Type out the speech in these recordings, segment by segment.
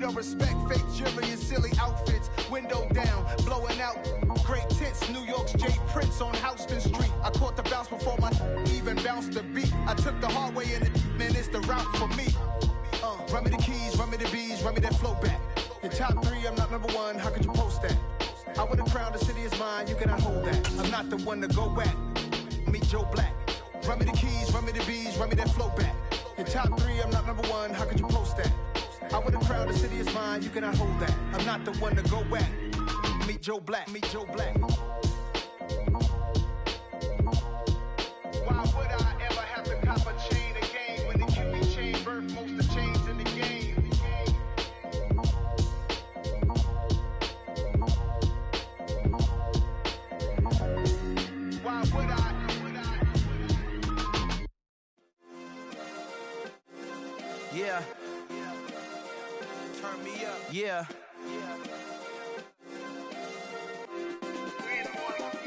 don't respect fake jewelry and silly outfits. Window down, blowing out great tits. New York's J. Prince on Houston Street. I caught the bounce before my even bounced the beat. I took the hard way in it, man, it's the route for me. Run me the keys, run me the bees, run me that flow back. In top 3, I'm not number 1, how could you post that? I would have crowned the city is mine, you cannot hold that. I'm not the one to go back. Meet Joe Black. Run me the keys, run me the bees, run me that flow back. In top 3, I'm not number 1, how could you post that? I would have crowned the city is mine, you cannot hold that. I'm not the one to go back. Meet Joe Black, meet Joe Black. Why would I ever have to cop a chain again when the QB chain birthed most of the chains in the game? Why would I? Yeah. Turn me up. Yeah.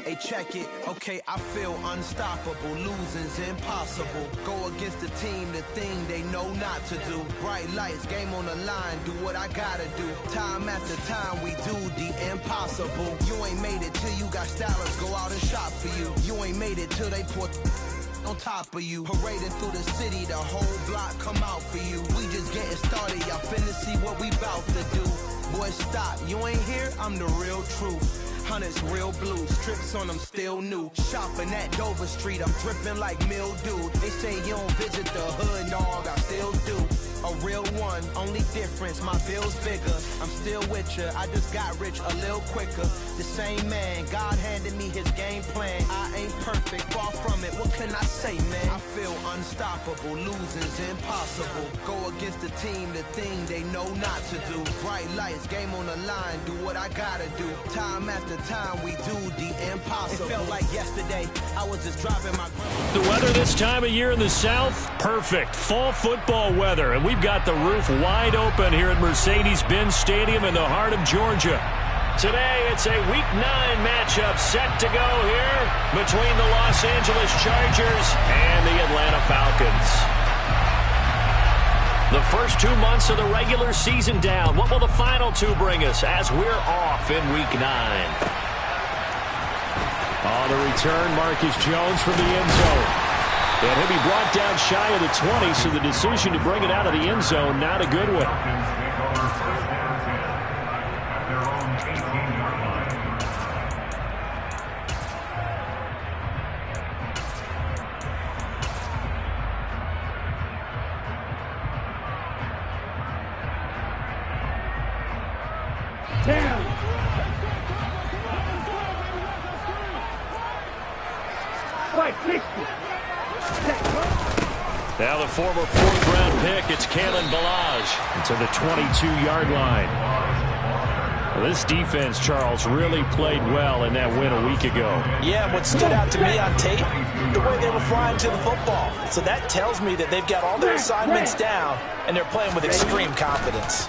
Hey, check it. Okay, I feel unstoppable. Losing's impossible. Go against the team, the thing they know not to do. Bright lights, game on the line. Do what I gotta do. Time after time, we do the impossible. You ain't made it till you got stylers go out and shop for you. You ain't made it till they put on top of you. Parading through the city, the whole block come out for you. We just getting started, y'all finna see what we bout to do. Boy, stop, you ain't here, I'm the real truth. Hunters, real blue, strips on them still new. Shopping at Dover Street, I'm dripping like mildew. They say you don't visit the hood, dog, I still do. A real one, only difference, my bill's bigger. I'm still with ya, I just got rich a little quicker. The same man, God handed me his game plan. I ain't perfect, far from it, what can I say, man? I feel unstoppable, losing's impossible. Go against the team, the thing they know not to do. Bright lights, game on the line, do what I gotta do. Time after time, we do the impossible. It felt like yesterday, I was just driving my... The weather this time of year in the South, perfect. Fall football weather, and we've got the roof wide open here at Mercedes-Benz Stadium in the heart of Georgia. Today, it's a Week 9 matchup set to go here between the Los Angeles Chargers and the Atlanta Falcons. The first 2 months of the regular season down. What will the final 2 bring us as we're off in Week 9? On the return, Marcus Jones from the end zone. And he'll be brought down shy of the 20, so the decision to bring it out of the end zone, not a good one. Now the former 4th-round pick, it's Kalen Ballage to the 22-yard line. Well, this defense, Charles, really played well in that win a week ago. Yeah, what stood out to me on tape, the way they were flying to the football. So that tells me that they've got all their assignments down, and they're playing with extreme confidence.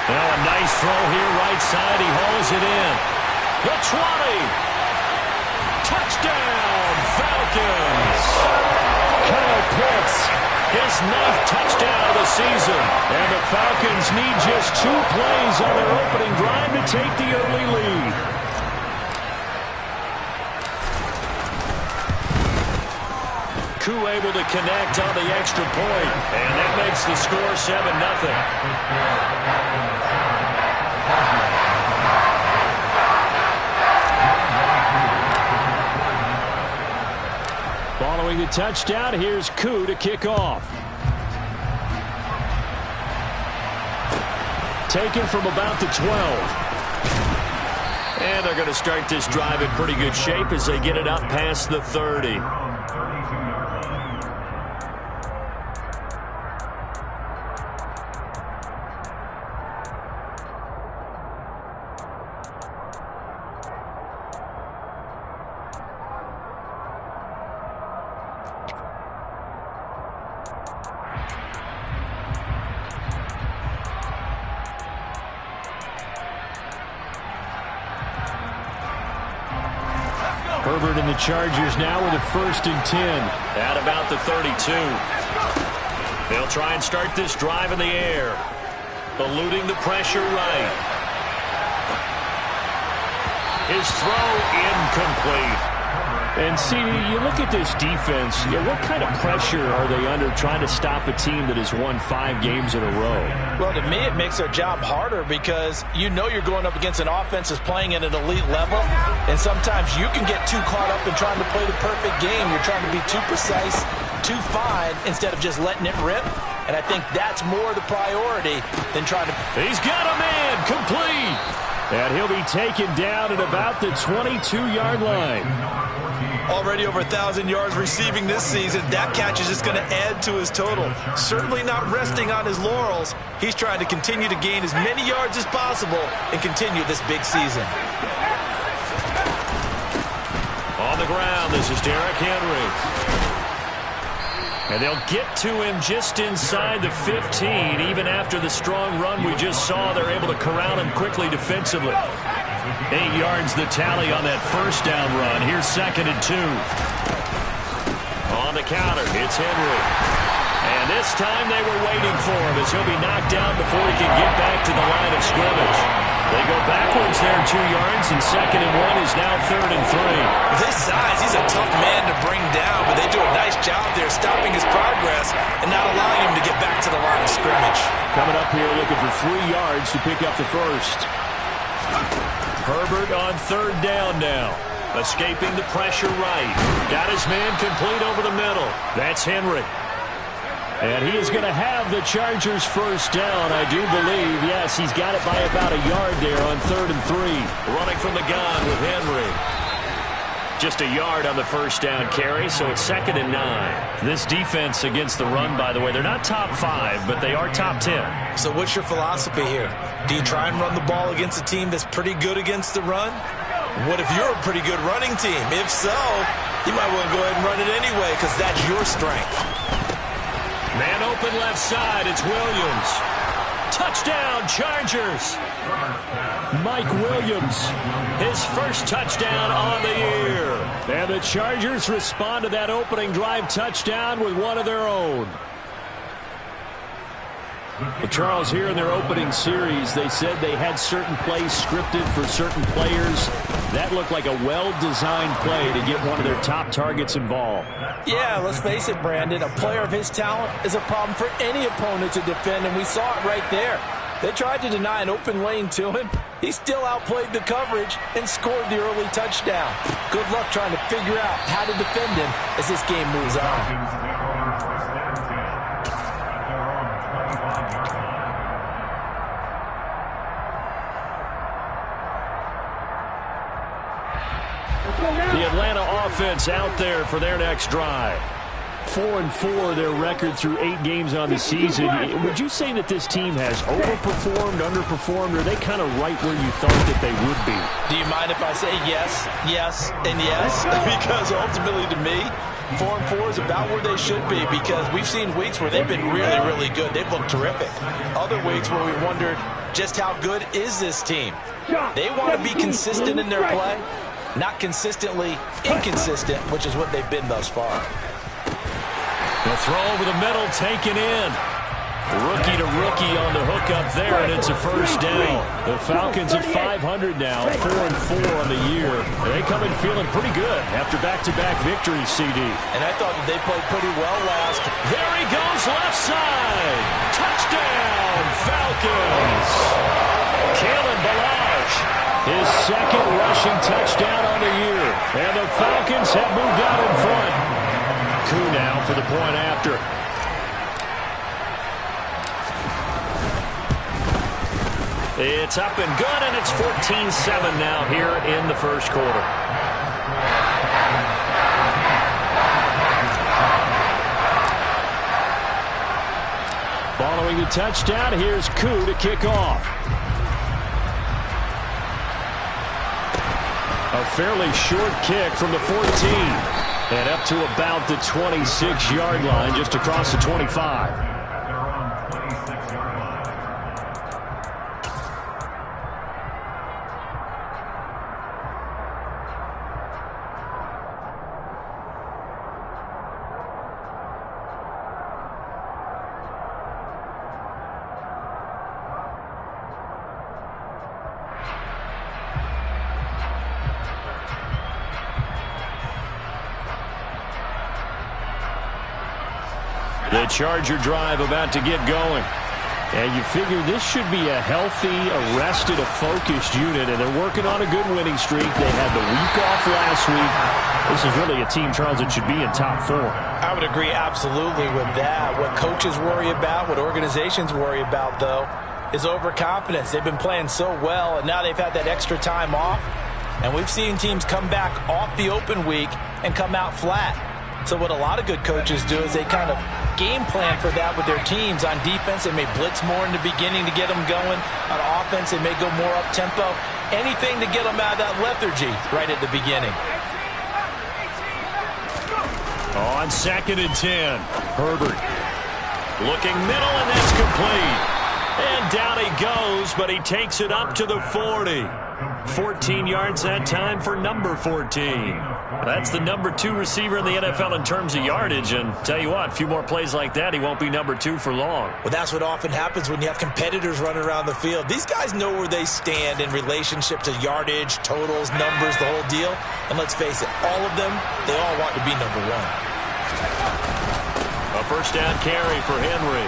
Now a nice throw here, right side. He hauls it in. The 20. Touchdown, Falcons! Kyle Pitts, his 9th touchdown of the season. And the Falcons need just 2 plays on their opening drive to take the early lead. Koo able to connect on the extra point, and that makes the score 7-0. Following the touchdown, here's Koo to kick off. Taken from about the 12. And they're going to start this drive in pretty good shape as they get it up past the 30. Herbert and the Chargers now with a 1st and 10. At about the 32. They'll try and start this drive in the air. Eluding the pressure right. His throw incomplete. And, CD, you look at this defense, what kind of pressure are they under trying to stop a team that has won 5 games in a row? Well, to me, it makes their job harder because you know you're going up against an offense that's playing at an elite level, and sometimes you can get too caught up in trying to play the perfect game. You're trying to be too precise, too fine, instead of just letting it rip. And I think that's more the priority than trying to... He's got a man complete. And he'll be taken down at about the 22-yard line. Already over 1,000 yards receiving this season. That catch is just going to add to his total. Certainly not resting on his laurels. He's trying to continue to gain as many yards as possible and continue this big season. On the ground, this is Derrick Henry. And they'll get to him just inside the 15. Even after the strong run we just saw, they're able to corral him quickly defensively. 8 yards the tally on that first down run. Here's 2nd and 2. On the counter, it's Henry. And this time they were waiting for him as he'll be knocked down before he can get back to the line of scrimmage. They go backwards there 2 yards, and 2nd and 1 is now 3rd and 3. With his size, he's a tough man to bring down, but they do a nice job there stopping his progress and not allowing him to get back to the line of scrimmage. Coming up here looking for 3 yards to pick up the first. Herbert on 3rd down now. Escaping the pressure right. Got his man complete over the middle. That's Henry. And he is going to have the Chargers first down, I do believe. Yes, he's got it by about a yard there on 3rd and 3. Running from the gun with Henry. Just a yard on the first down carry, so it's 2nd and 9. This defense against the run, by the way, they're not top 5, but they are top 10. So what's your philosophy here? Do you try and run the ball against a team that's pretty good against the run? What if you're a pretty good running team? If so, you might want to go ahead and run it anyway because that's your strength. Man open left side, it's Williams. Touchdown, Chargers. Mike Williams, his first touchdown on the year. And the Chargers respond to that opening drive touchdown with one of their own. Well, Charles, here in their opening series, they said they had certain plays scripted for certain players. That looked like a well-designed play to get one of their top targets involved. Yeah, let's face it, Brandon. A player of his talent is a problem for any opponent to defend, and we saw it right there. They tried to deny an open lane to him. He still outplayed the coverage and scored the early touchdown. Good luck trying to figure out how to defend him as this game moves on. The Atlanta offense out there for their next drive. 4-4 their record through 8 games on the season. Would you say that this team has overperformed, underperformed, or are they kind of right where you thought that they would be? Do you mind if I say yes, yes, and yes? Because ultimately to me, 4-4 is about where they should be because we've seen weeks where they've been really, really good. They've looked terrific. Other weeks where we wondered just how good is this team? They want to be consistent in their play, not consistently inconsistent, which is what they've been thus far. The throw over the middle, taken in. Rookie to rookie on the hook up there, and it's a first down. The Falcons at 500 now, 4-4 on the year. They come in feeling pretty good after back-to-back victories, CD. And I thought that they played pretty well last. There he goes, left side. Touchdown, Falcons. Kalen Ballage, his second rushing touchdown on the year. And the Falcons have moved out in front. Coup now for the point after. It's up and good, and it's 14-7 now here in the first quarter. Following the touchdown, here's Coup to kick off. A fairly short kick from the 14. And up to about the 26-yard line, just across the 25. The Charger drive about to get going. And you figure this should be a healthy, arrested, a focused unit, and they're working on a good winning streak. They had the week off last week. This is really a team, Charles, that should be in top 4. I would agree absolutely with that. What coaches worry about, what organizations worry about, though, is overconfidence. They've been playing so well, and now they've had that extra time off. And we've seen teams come back off the open week and come out flat. So what a lot of good coaches do is they kind of game plan for that with their teams. On defense, they may blitz more in the beginning to get them going. On offense, they may go more up-tempo. Anything to get them out of that lethargy right at the beginning. On 2nd and 10, Herbert looking middle, and that's complete. And down he goes, but he takes it up to the 40. 14 yards that time for number 14. That's the number 2 receiver in the NFL in terms of yardage, and tell you what, a few more plays like that, he won't be number 2 for long. Well, that's what often happens when you have competitors running around the field. These guys know where they stand in relationship to yardage, totals, numbers, the whole deal. And let's face it, all of them, they all want to be number 1. A first down carry for Henry.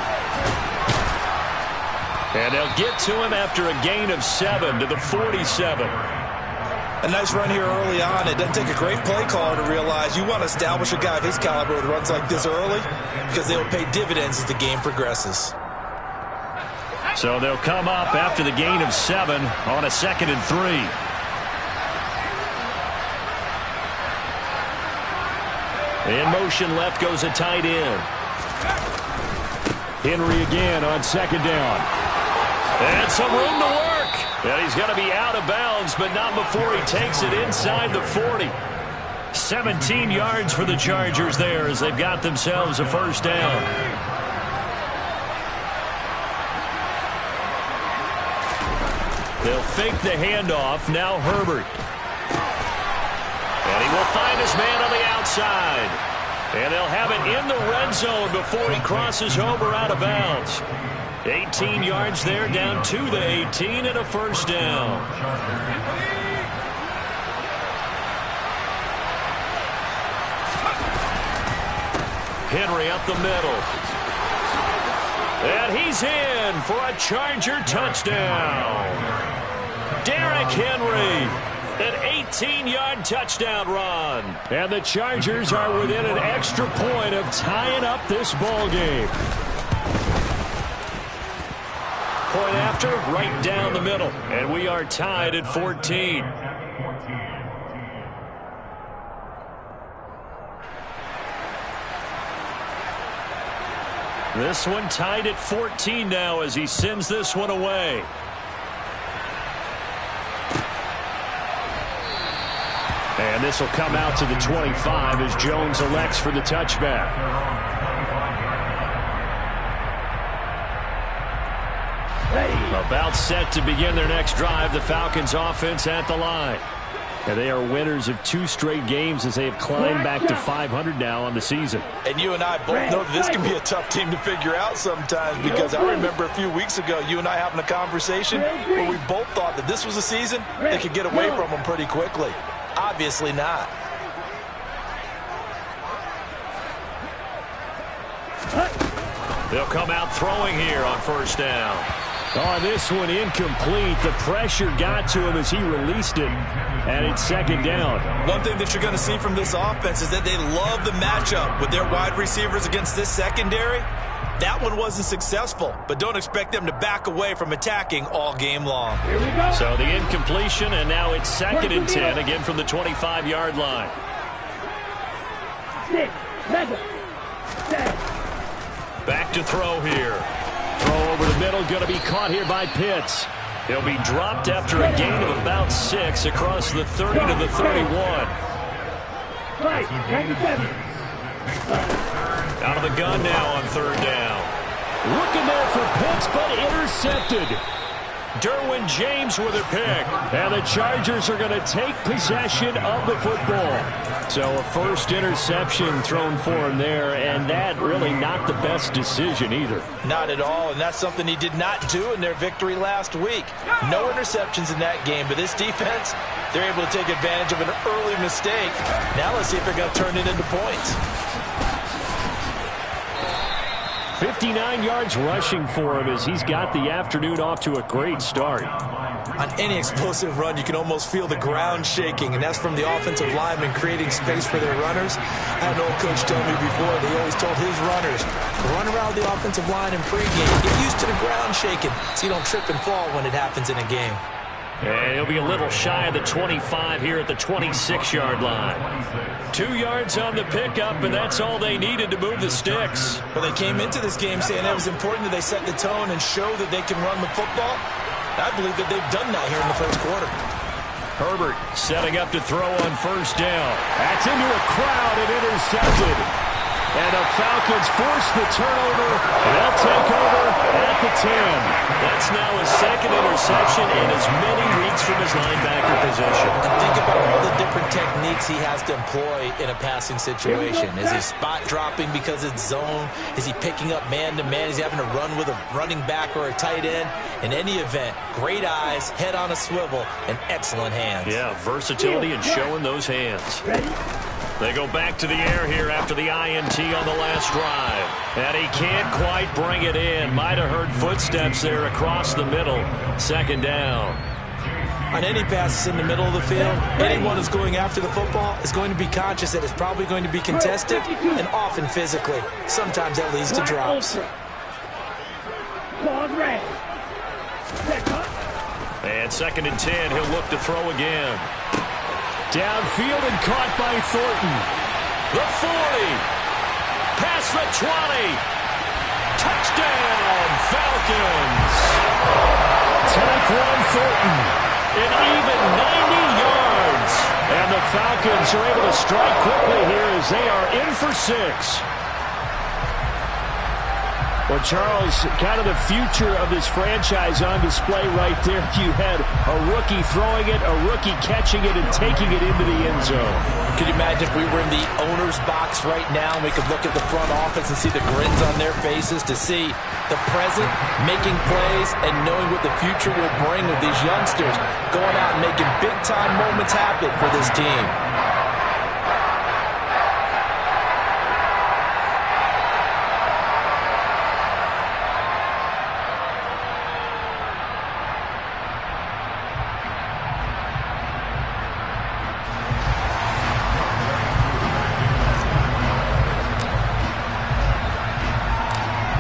And they'll get to him after a gain of 7 to the 47. A nice run here early on. It doesn't take a great play caller to realize you want to establish a guy of his caliber with runs like this early because they will pay dividends as the game progresses. So they'll come up after the gain of 7 on a 2nd and 3. In motion left goes a tight end. Henry again on 2nd down. And some room to work. And he's going to be out of bounds, but not before he takes it inside the 40. 17 yards for the Chargers there as they've got themselves a first down. They'll fake the handoff. Now Herbert. And he will find his man on the outside. And they'll have it in the red zone before he crosses over out of bounds. 18 yards there, down to the 18 and a first down. Henry up the middle. And he's in for a Charger touchdown. Derrick Henry. An 18-yard touchdown run. And the Chargers are within an extra point of tying up this ball game. Point after, right down the middle. And we are tied at 14. This one tied at 14 now as he sends this one away. And this will come out to the 25 as Jones elects for the touchback. About set to begin their next drive, the Falcons offense at the line. And they are winners of 2 straight games as they have climbed back to 500 now on the season. And you and I both know this can be a tough team to figure out sometimes, because I remember a few weeks ago you and I having a conversation where we both thought that this was a season that could get away from them pretty quickly. Obviously not. They'll come out throwing here on first down. On this one, incomplete. The pressure got to him as he released it, and it's 2nd down. One thing that you're going to see from this offense is that they love the matchup with their wide receivers against this secondary. That one wasn't successful, but don't expect them to back away from attacking all game long. So the incompletion, and now it's 2nd and 10, again from the 25-yard line. 6, 7, 7. Back to throw here. Throw over the middle, going to be caught here by Pitts. He'll be dropped after a gain of about 6 across the 30 to the 31. Out of the gun now on 3rd down. Looking there for Pitts, but intercepted. Derwin James with a pick. And the Chargers are going to take possession of the football. So a first interception thrown for him there, and that really not the best decision either. Not at all, and that's something he did not do in their victory last week. No interceptions in that game, but this defense, they're able to take advantage of an early mistake. Now let's see if they're going to turn it into points. 59 yards rushing for him as he's got the afternoon off to a great start. On any explosive run, you can almost feel the ground shaking, and that's from the offensive linemen creating space for their runners. I had an old coach tell me before, they always told his runners, run around the offensive line in pregame. Get used to the ground shaking so you don't trip and fall when it happens in a game. And he'll be a little shy of the 25 here at the 26-yard line. 2 yards on the pickup, and that's all they needed to move the sticks. Well, they came into this game saying it was important that they set the tone and show that they can run the football. I believe that they've done that here in the first quarter. Herbert setting up to throw on first down. That's into a crowd and intercepted. And the Falcons force the turnover. They'll take over at the 10. That's now his second interception in as many weeks from his linebacker position. Think about all the different techniques he has to employ in a passing situation. Is he spot dropping because it's zone? Is he picking up man-to-man? Is he having to run with a running back or a tight end? In any event, great eyes, head on a swivel, and excellent hands. Yeah, versatility and showing those hands. They go back to the air here after the INT on the last drive. And he can't quite bring it in. Might have heard footsteps there across the middle. Second down. On any passes in the middle of the field, anyone who's going after the football is going to be conscious that it's probably going to be contested and often physically. Sometimes that leads to drops. And second and 10, he'll look to throw again. Downfield and caught by Thornton. The 40. Past the 20. Touchdown, Falcons. Tyquan Thornton. An even 90 yards. And the Falcons are able to strike quickly here as they are in for 6. Well, Charles, kind of the future of this franchise on display right there. You had a rookie throwing it, a rookie catching it, and taking it into the end zone. Could you imagine if we were in the owner's box right now and we could look at the front office and see the grins on their faces, to see the present making plays and knowing what the future will bring with these youngsters going out and making big-time moments happen for this team.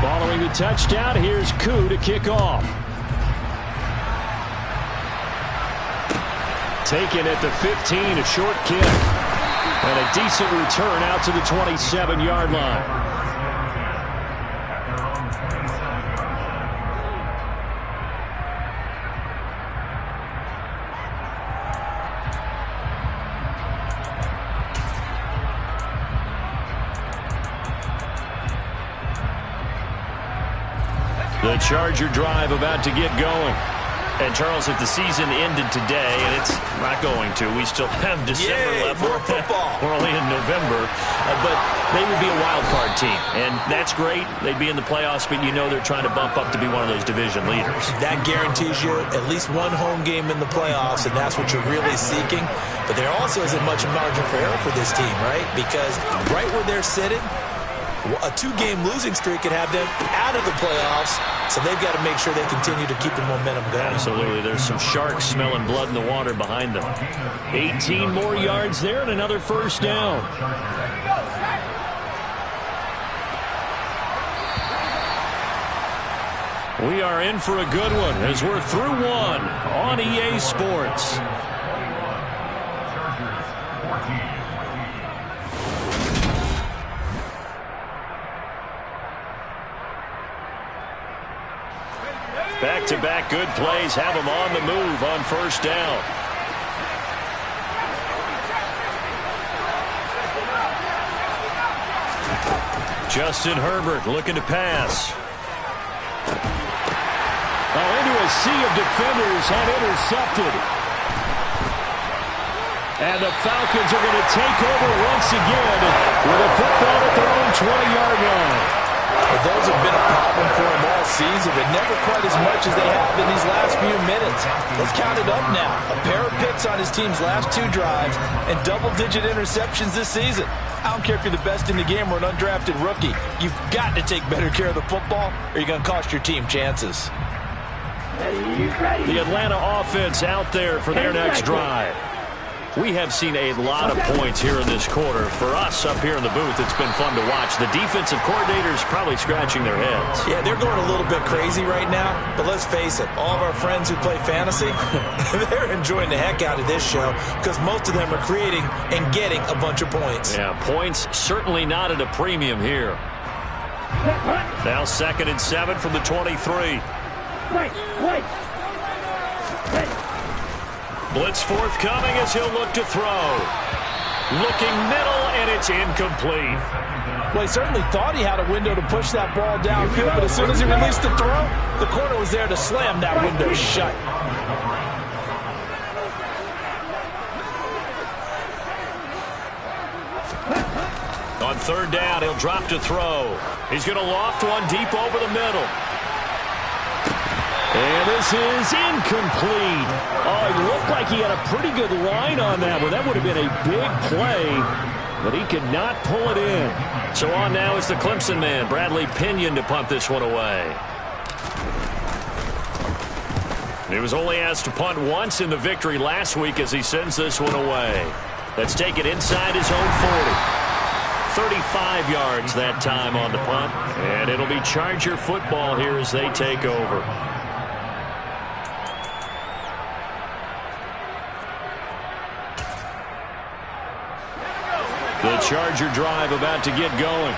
Following the touchdown, here's Koo to kick off. Taken at the 15, a short kick. And a decent return out to the 27-yard line. The Charger drive about to get going. And, Charles, if the season ended today, and it's not going to, we still have December left. More football. We're only in November. But they would be a wild card team. And that's great. They'd be in the playoffs, but you know they're trying to bump up to be one of those division leaders. That guarantees you at least one home game in the playoffs, and that's what you're really seeking. But there also isn't much margin for error for this team, right? Because right where they're sitting, a 2-game losing streak could have them out of the playoffs, so they've got to make sure they continue to keep the momentum going. Absolutely. There's some sharks smelling blood in the water behind them. 18 more yards there and another first down. We are in for a good one as we're through one on EA Sports. Back-to-back good plays have them on the move on first down. Justin Herbert looking to pass. Into a sea of defenders and intercepted. And the Falcons are going to take over once again with a football at their own 20-yard line. Well, those have been a problem for him all season, but never quite as much as they have in these last few minutes. Let's count it up now. A pair of picks on his team's last 2 drives and double-digit interceptions this season. I don't care if you're the best in the game or an undrafted rookie. You've got to take better care of the football or you're going to cost your team chances. The Atlanta offense out there for their next drive. We have seen a lot of points here in this quarter. For us up here in the booth, it's been fun to watch. The defensive coordinators probably scratching their heads. Yeah, they're going a little bit crazy right now, but let's face it, all of our friends who play fantasy, they're enjoying the heck out of this show because most of them are creating and getting a bunch of points. Yeah, points certainly not at a premium here. Now 2nd and 7 from the 23. Blitz forthcoming as he'll look to throw. Looking middle, and it's incomplete. Well, he certainly thought he had a window to push that ball downfield, but as soon as he released the throw, the corner was there to slam that window shut. On 3rd down, he'll drop to throw. He's going to loft one deep over the middle. And this is incomplete. Oh, it looked like he had a pretty good line on that one. That would have been a big play, but he could not pull it in. So on now is the Clemson man, Bradley Pinion, to punt this one away. He was only asked to punt once in the victory last week as he sends this one away. Let's take it inside his own 40. 35 yards that time on the punt. And it'll be Charger football here as they take over. The Charger drive about to get going.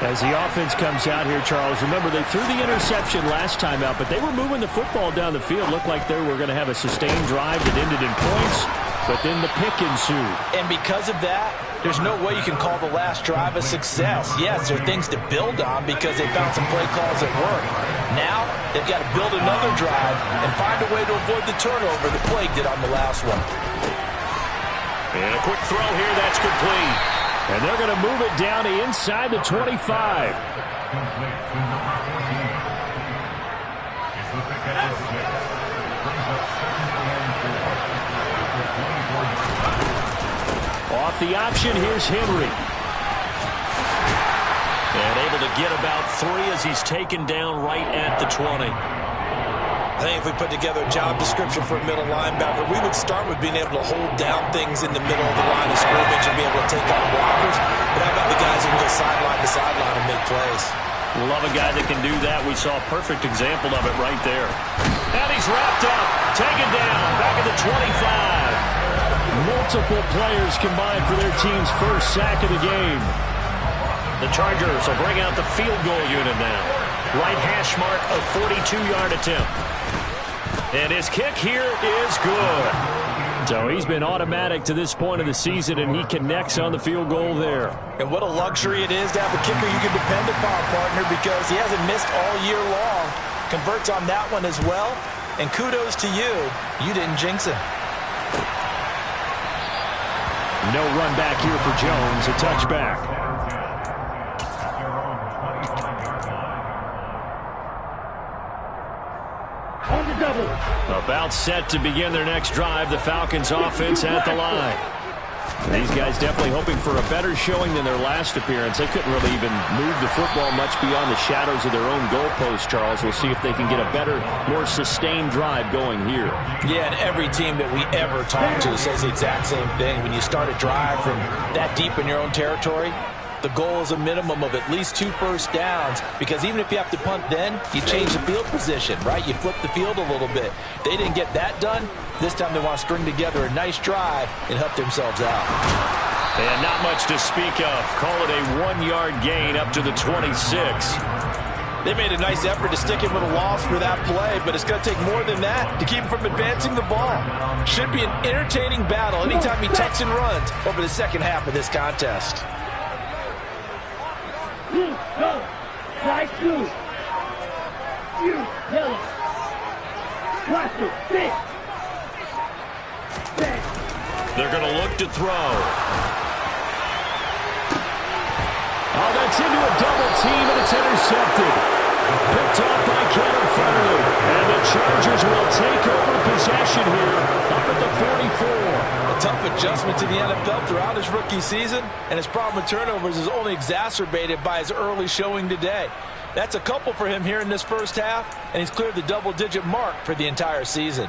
As the offense comes out here, Charles, remember they threw the interception last time out, but they were moving the football down the field. Looked like they were going to have a sustained drive that ended in points, but then the pick ensued. And because of that, there's no way you can call the last drive a success. Yes, there are things to build on because they found some play calls that work. Now, they've got to build another drive and find a way to avoid the turnover that plagued it on the last one. And a quick throw here, that's complete. And they're going to move it down to inside the 25. Off the option, here's Henry. And able to get about 3 as he's taken down right at the 20. I think if we put together a job description for a middle linebacker, we would start with being able to hold down things in the middle of the line of scrimmage and be able to take out blockers. But how about the guys who can go sideline to sideline and make plays? We love a guy that can do that. We saw a perfect example of it right there. And he's wrapped up, taken down, back at the 25. Multiple players combined for their team's first sack of the game. The Chargers will bring out the field goal unit now. Right hash mark, a 42-yard attempt. And his kick here is good. So he's been automatic to this point of the season, and he connects on the field goal there. And what a luxury it is to have a kicker you can depend upon, partner, because he hasn't missed all year long. Converts on that one as well. And kudos to you. You didn't jinx it. No run back here for Jones. A touchback. About set to begin their next drive. The Falcons offense at the line. These guys definitely hoping for a better showing than their last appearance. They couldn't really even move the football much beyond the shadows of their own goalpost, Charles. We'll see if they can get a better, more sustained drive going here. Yeah, and every team that we ever talk to says the exact same thing. When you start a drive from that deep in your own territory, the goal is a minimum of at least 2 first downs, because even if you have to punt then, you change the field position, right? You flip the field a little bit. They didn't get that done. This time they want to string together a nice drive and help themselves out. And not much to speak of. Call it a 1-yard gain up to the 26. They made a nice effort to stick him with a loss for that play, but it's going to take more than that to keep him from advancing the ball. Should be an entertaining battle anytime he tucks and runs over the second half of this contest. Blue, go. Right, blue. You, yellow. Blaster, six. They're going to look to throw. Oh, that's into a double team, and it's intercepted. Picked off by Caleb Farley. And the Chargers will take over possession here up at the 44. A tough adjustment to the NFL throughout his rookie season, and his problem with turnovers is only exacerbated by his early showing today. That's a couple for him here in this first half, and he's cleared the double-digit mark for the entire season.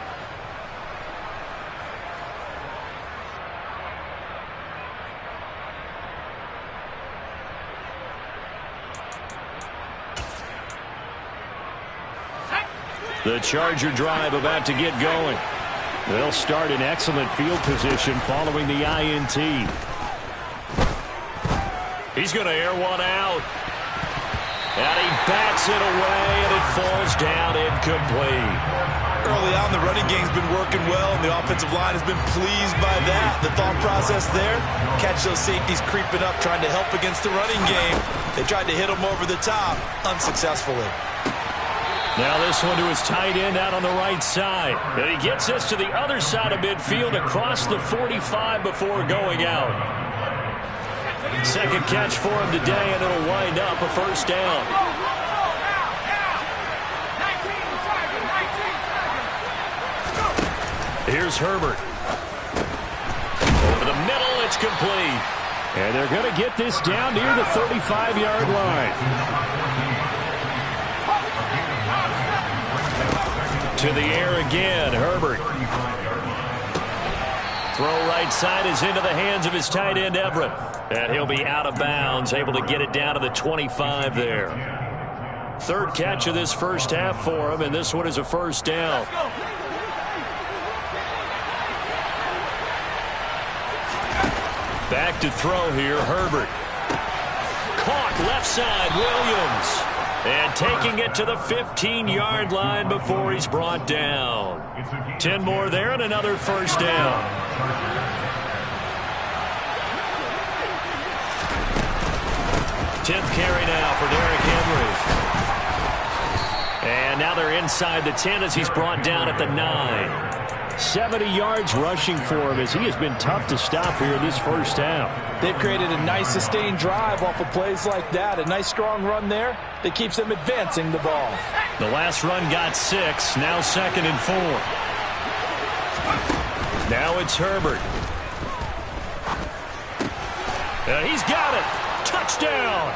The Charger drive about to get going. They'll start in excellent field position following the INT. He's going to air one out. And he bats it away, and it falls down incomplete. Early on, the running game's been working well, and the offensive line has been pleased by that. The thought process there, catch those safeties creeping up, trying to help against the running game. They tried to hit them over the top, unsuccessfully. Now this one to his tight end out on the right side. And he gets this to the other side of midfield across the 45 before going out. Second catch for him today, and it'll wind up a first down. Here's Herbert. Over the middle, it's complete. And they're going to get this down near the 35-yard line. To the air again, Herbert. Throw right side is into the hands of his tight end, Everett. And he'll be out of bounds, able to get it down to the 25 there. Third catch of this first half for him, and this one is a first down. Back to throw here, Herbert. Caught left side, Williams. And taking it to the 15-yard line before he's brought down. 10 more there and another first down. 10th carry now for Derrick Henry. And now they're inside the 10 as he's brought down at the 9. 70 yards rushing for him as he has been tough to stop here this first half. They've created a nice sustained drive off of plays like that. A nice strong run there that keeps them advancing the ball. The last run got 6. Now 2nd and 4. Now it's Herbert. And he's got it. Touchdown.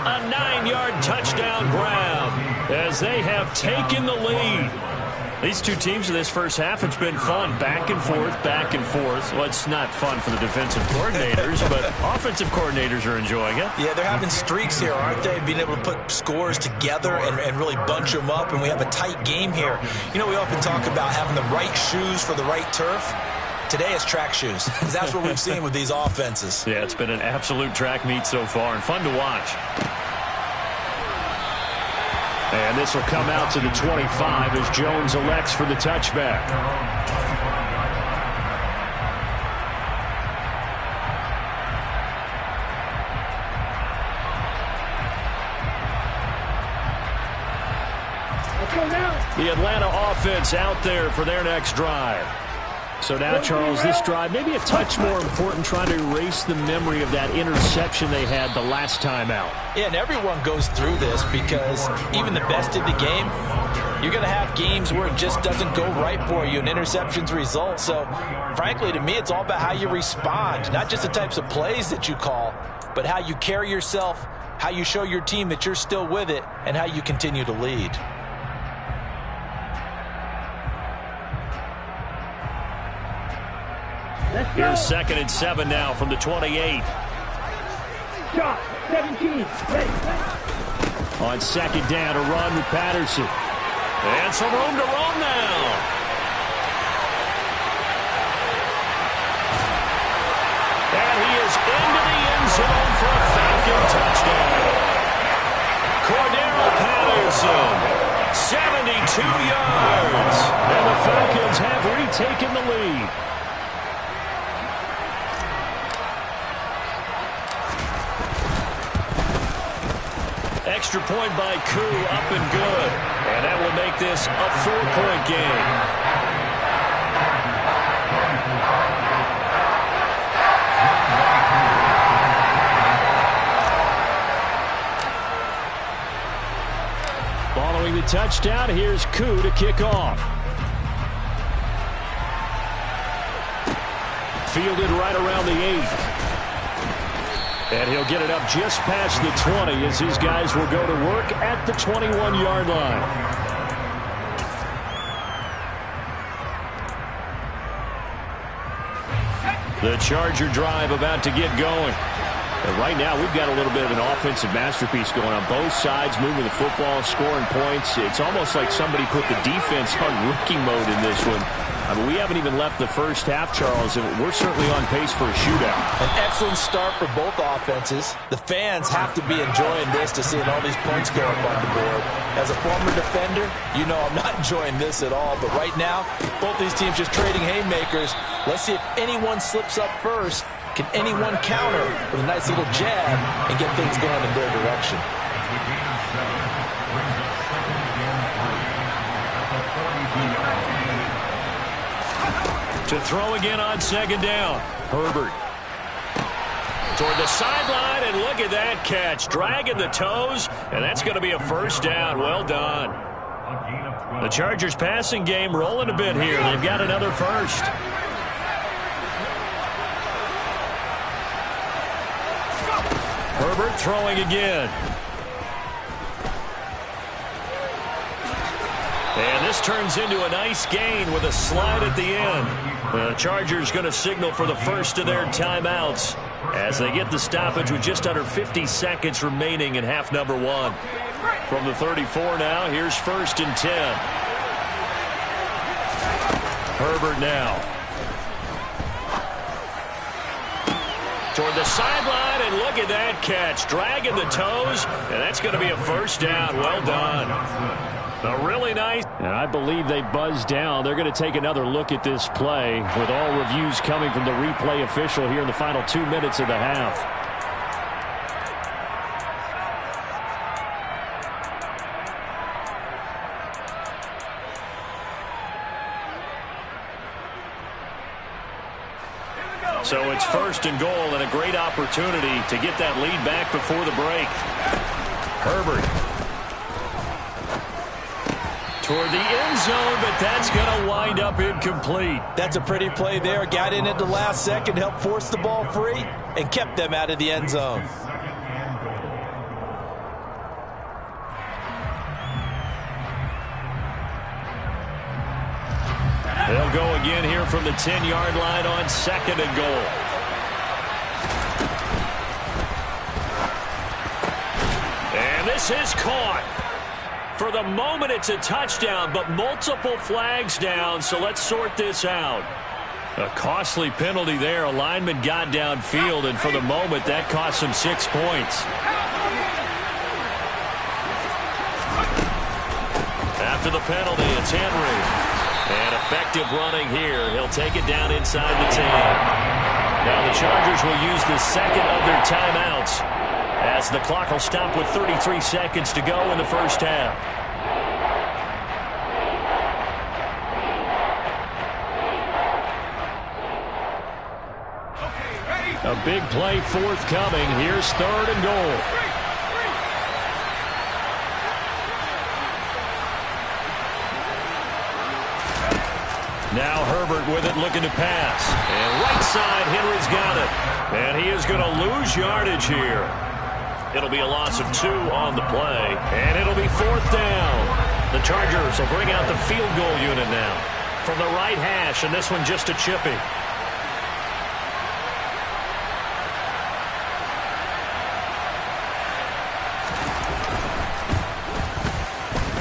A 9-yard touchdown grab as they have taken the lead. These two teams in this first half, it's been fun. Back and forth, back and forth. Well, it's not fun for the defensive coordinators, but offensive coordinators are enjoying it. Yeah, they're having streaks here, aren't they? Being able to put scores together and really bunch them up, and we have a tight game here. You know, we often talk about having the right shoes for the right turf. Today it's track shoes. That's what we've seen with these offenses. Yeah, it's been an absolute track meet so far and fun to watch. And this will come out to the 25 as Jones elects for the touchback. The Atlanta offense out there for their next drive. So now, Charles, this drive maybe a touch more important, trying to erase the memory of that interception they had the last time out. Yeah, and everyone goes through this because even the best in the game, you're going to have games where it just doesn't go right for you and interceptions result. So, frankly, to me, it's all about how you respond, not just the types of plays that you call, but how you carry yourself, how you show your team that you're still with it, and how you continue to lead. Here's 2nd and 7 now from the 28. Shot, 17, ready. On 2nd down, a run with Patterson. And some room to run now. And he is into the end zone for a Falcon touchdown. Cordero Patterson, 72 yards. And the Falcons have retaken the lead. Extra point by Koo, up and good. And that will make this a 4-point game. the touchdown. Here's Koo to kick off. Fielded right around the 8. And he'll get it up just past the 20 as his guys will go to work at the 21-yard line. The Charger drive about to get going. And right now, we've got a little bit of an offensive masterpiece going on. Both sides moving the football, scoring points. It's almost like somebody put the defense on rookie mode in this one. I mean, we haven't even left the first half, Charles, and we're certainly on pace for a shootout. An excellent start for both offenses. The fans have to be enjoying this to seeing all these points go up on the board. As a former defender, you know I'm not enjoying this at all. But right now, both these teams just trading haymakers. Let's see if anyone slips up first. Can anyone counter with a nice little jab and get things going in their direction? To throw again on second down. Herbert. Toward the sideline, and look at that catch. Dragging the toes, and that's going to be a first down. Well done. The Chargers passing game rolling a bit here. They've got another first. Herbert throwing again. And this turns into a nice gain with a slide at the end. The Chargers going to signal for the first of their timeouts as they get the stoppage with just under 50 seconds remaining in half number 1. From the 34 now, here's 1st and 10. Herbert now. Toward the sideline, and look at that catch. Dragging the toes, and that's going to be a first down. Well done. A really nice. And I believe they buzzed down. They're going to take another look at this play with all reviews coming from the replay official here in the final 2 minutes of the half. So it's 1st and goal, and a great opportunity to get that lead back before the break. Herbert. Toward the end zone, but that's going to wind up incomplete. That's a pretty play there. Got in at the last second, helped force the ball free, and kept them out of the end zone. They'll go again here from the 10-yard line on 2nd and goal. And this is caught. For the moment, it's a touchdown, but multiple flags down, so let's sort this out. A costly penalty there. A lineman got downfield, and for the moment, that cost him 6 points. After the penalty, it's Henry. And effective running here. He'll take it down inside the 10. Now the Chargers will use the second of their timeouts as the clock will stop with 33 seconds to go in the first half. A big play forthcoming. Here's 3rd and goal. Now Herbert with it, looking to pass. And right side, Henry's got it. And he is going to lose yardage here. It'll be a loss of 2 on the play. And it'll be 4th down. The Chargers will bring out the field goal unit now. From the right hash, and this one just a chippy.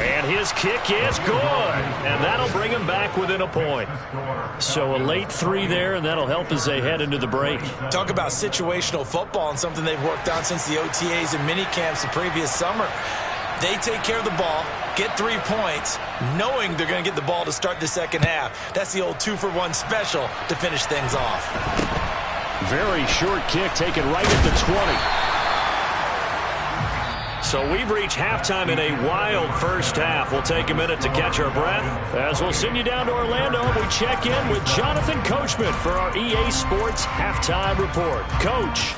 And his kick is good. And that'll bring him back within a point. So a late 3 there, and that'll help as they head into the break. Talk about situational football and something they've worked on since the OTAs and mini camps the previous summer. They take care of the ball, get 3 points, knowing they're going to get the ball to start the second half. That's the old 2-for-1 special to finish things off. Very short kick taken right at the 20. So we've reached halftime in a wild first half. We'll take a minute to catch our breath as we'll send you down to Orlando. We check in with Jonathan Coachman for our EA Sports Halftime Report. Coach.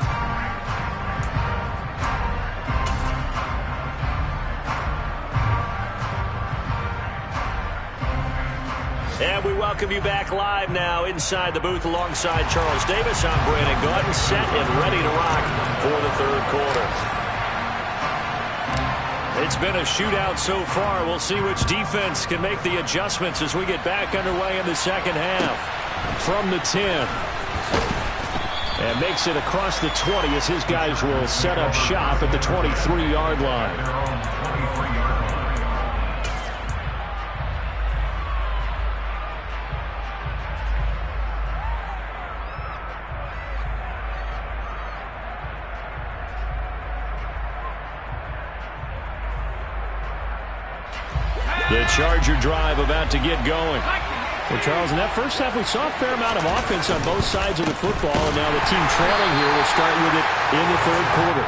And we welcome you back live now inside the booth alongside Charles Davis. I'm Brandon Gaudin, set and ready to rock for the third quarter. It's been a shootout so far. We'll see which defense can make the adjustments as we get back underway in the second half. From the 10. And makes it across the 20 as his guys will set up shop at the 23-yard line. The Charger drive about to get going. Well, Charles, in that first half, we saw a fair amount of offense on both sides of the football, and now the team trailing here will start with it in the third quarter.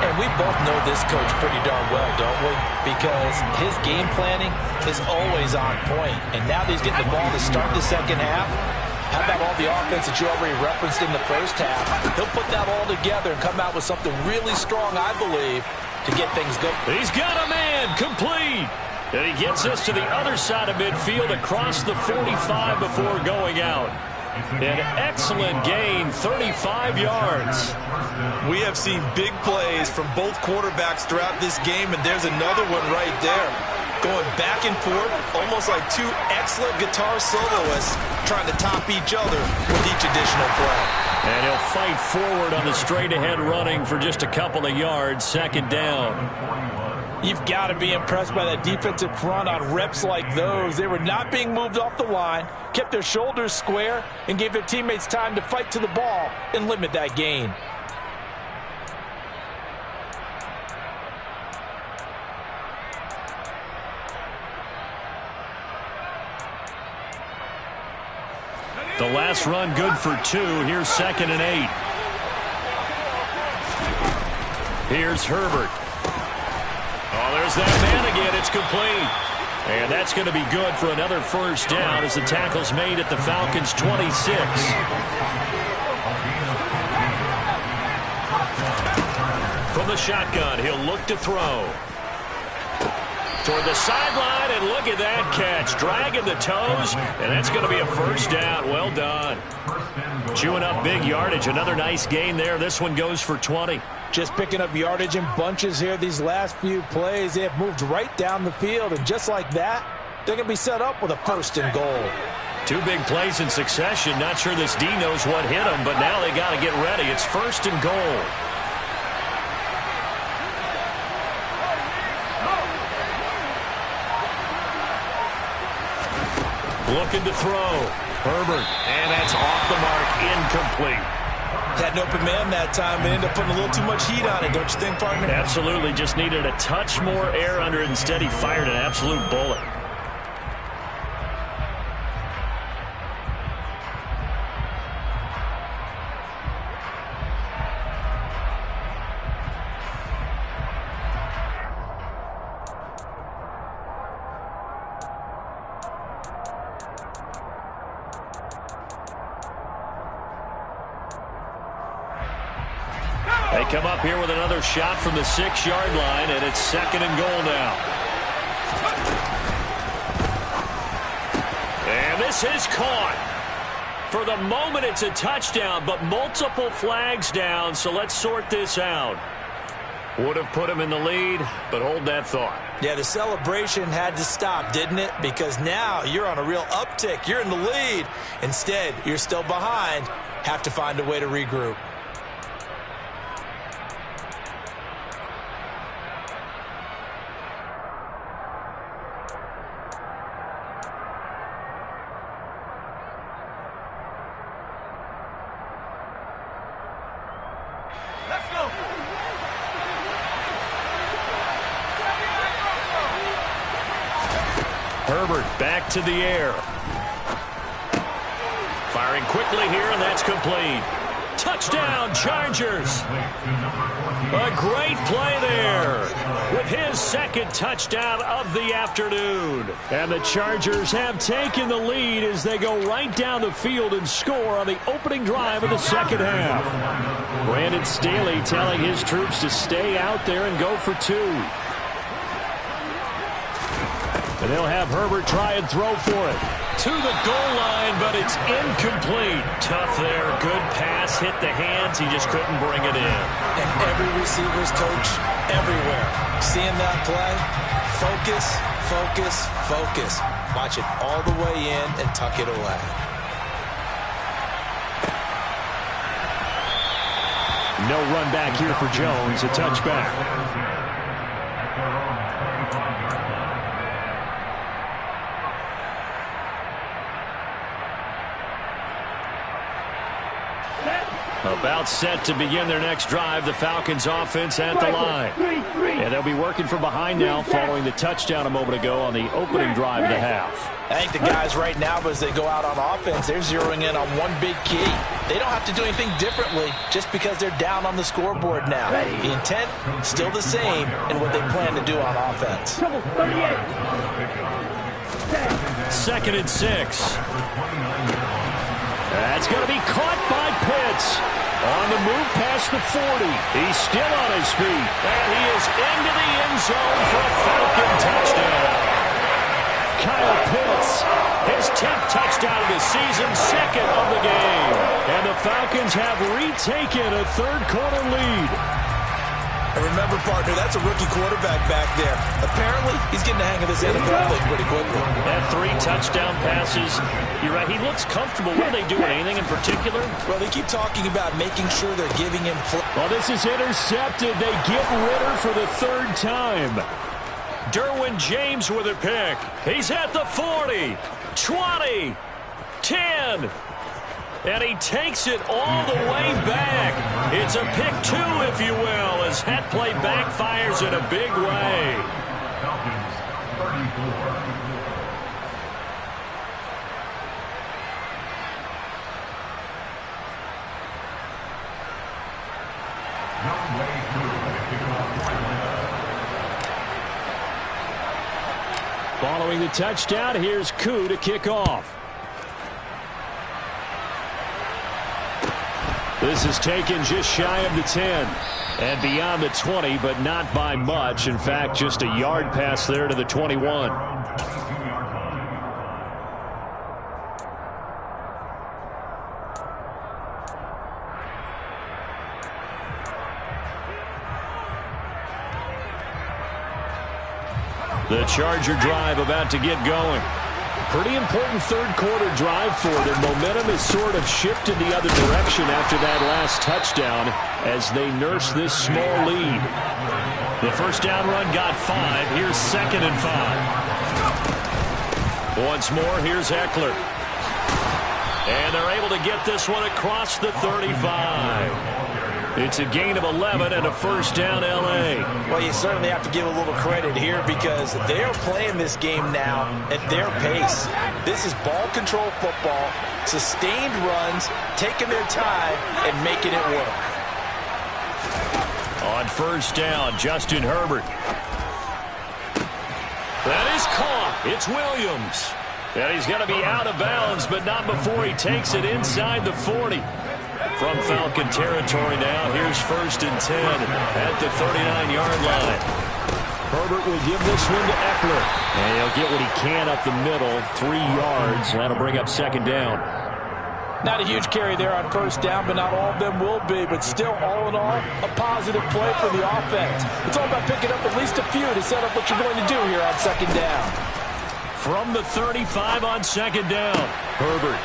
And we both know this coach pretty darn well, don't we? Because his game planning is always on point. And now that he's getting the ball to start the second half, how about all the offense that you already referenced in the first half? He'll put that all together and come out with something really strong, I believe, to get things going. He's got a man complete. And he gets us to the other side of midfield across the 45 before going out. An excellent gain, 35 yards. We have seen big plays from both quarterbacks throughout this game, and there's another one right there. Going back and forth, almost like two excellent guitar soloists trying to top each other with each additional play. And he'll fight forward on the straight-ahead running for just a couple of yards, second down. You've got to be impressed by that defensive front on reps like those. They were not being moved off the line, kept their shoulders square, and gave their teammates time to fight to the ball and limit that gain. The last run good for 2. Here's 2nd and 8. Here's Herbert. Oh, there's that man again. It's complete. And that's going to be good for another first down as the tackle's made at the Falcons' 26. From the shotgun, he'll look to throw. Toward the sideline, and look at that catch. Dragging the toes, and that's going to be a first down. Well done. Chewing up big yardage. Another nice gain there. This one goes for 20. Just picking up yardage in bunches here these last few plays. They have moved right down the field, and just like that, they're going to be set up with a first and goal. 2 big plays in succession. Not sure this D knows what hit them, but now they got to get ready. It's first and goal. Looking to throw. Herbert, and that's off the mark, incomplete. Had an open man that time, but ended up putting a little too much heat on it, don't you think, partner? Absolutely. Just needed a touch more air under it. Instead, he fired an absolute bullet. They come up here with another shot from the 6-yard line, and it's 2nd and goal now. And this is caught. For the moment, it's a touchdown, but multiple flags down, so let's sort this out. Would have put him in the lead, but hold that thought. Yeah, the celebration had to stop, didn't it? Because now you're on a real uptick. You're in the lead. Instead, you're still behind. Have to find a way to regroup. Herbert back to the air. Firing quickly here, and that's complete. Touchdown, Chargers. A great play there with his 2nd touchdown of the afternoon. And the Chargers have taken the lead as they go right down the field and score on the opening drive of the second half. Brandon Staley telling his troops to stay out there and go for 2. And they'll have Herbert try and throw for it. to the goal line, but it's incomplete. Tough there. Good pass. Hit the hands. He just couldn't bring it in. And every receiver's coach everywhere, seeing that play, focus, focus, focus. Watch it all the way in and tuck it away. No run back here for Jones. A touchback. About set to begin their next drive. The Falcons offense at the line. And they'll be working from behind now following the touchdown a moment ago on the opening drive of the half. I think the guys right now, as they go out on offense, they're zeroing in on one big key. They don't have to do anything differently just because they're down on the scoreboard now. The intent, still the same in what they plan to do on offense. 2nd and 6. That's going to be caught by Pitts. On the move past the 40. He's still on his feet. And he is into the end zone for a Falcon touchdown. Kyle Pitts, his 10th touchdown of the season, 2nd of the game. And the Falcons have retaken a third-quarter lead. And remember, partner, that's a rookie quarterback back there. Apparently, he's getting the hang of this NFL thing pretty quickly. And 3 touchdown passes. You're right, he looks comfortable. What are they doing? Anything in particular? Well, they keep talking about making sure they're giving him play. Well, this is intercepted. They get Ritter for the 3rd time. Derwin James with a pick. He's at the 40, 20, 10. And he takes it all the way back. It's a pick 2, if you will, as that play backfires in a big way. Following the touchdown, here's Koo to kick off. This is taken just shy of the 10 and beyond the 20, but not by much. In fact, just a yard pass there to the 21. The Charger drive about to get going. Pretty important third-quarter drive for them. Momentum has sort of shifted the other direction after that last touchdown as they nurse this small lead. The first down run got 5. Here's 2nd and 5. Once more, here's Eckler. And they're able to get this one across the 35. It's a gain of 11 and a first down, L.A. Well, you certainly have to give a little credit here because they are playing this game now at their pace. This is ball control football, sustained runs, taking their time, and making it work. On first down, Justin Herbert. That is caught. It's Williams. And he's going to be out of bounds, but not before he takes it inside the 40. From Falcon territory now, here's 1st and 10 at the 39-yard line. Herbert will give this one to Eckler. And he'll get what he can up the middle, 3 yards. That'll bring up 2nd down. Not a huge carry there on first down, but not all of them will be. But still, all in all, a positive play for the offense. It's all about picking up at least a few to set up what you're going to do here on 2nd down. From the 35 on 2nd down, Herbert.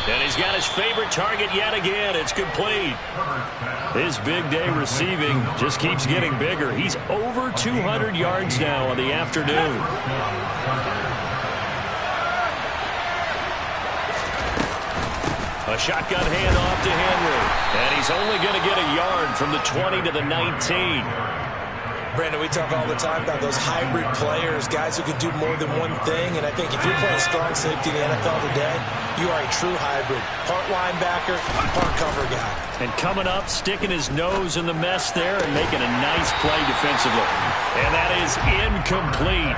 And he's got his favorite target yet again. It's complete. His big day receiving just keeps getting bigger. He's over 200 yards now on the afternoon. A shotgun handoff to Henry. And he's only going to get a yard from the 20 to the 19. Brandon, we talk all the time about those hybrid players, guys who can do more than one thing. And I think if you're playing strong safety in the NFL today, you are a true hybrid. Part linebacker, part cover guy. And coming up, sticking his nose in the mess there and making a nice play defensively. And that is incomplete.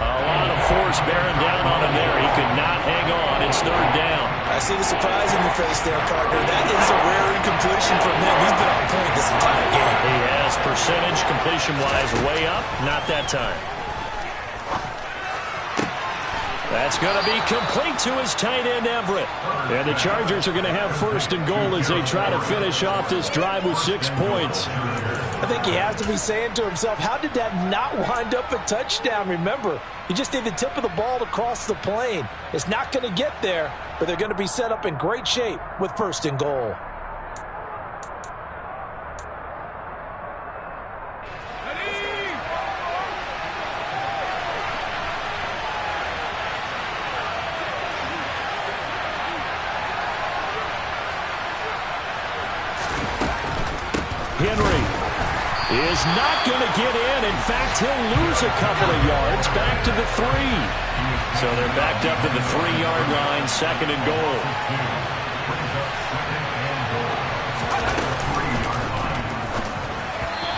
A lot of force bearing down on him there. He could not hang on. It's 3rd down. I see the surprise in your face there, partner. That is a rare incompletion from him. He's been on point this entire game. He has. Percentage completion-wise way up. Not that time. That's going to be complete to his tight end, Everett. And the Chargers are going to have 1st and goal as they try to finish off this drive with 6 points. I think he has to be saying to himself, how did that not wind up a touchdown? Remember, he just need the tip of the ball to cross the plane. It's not going to get there, but they're going to be set up in great shape with 1st and goal. Henry is not going to get in. In fact, he'll lose a couple of yards back to the 3. So they're backed up to the 3-yard line, 2nd and goal.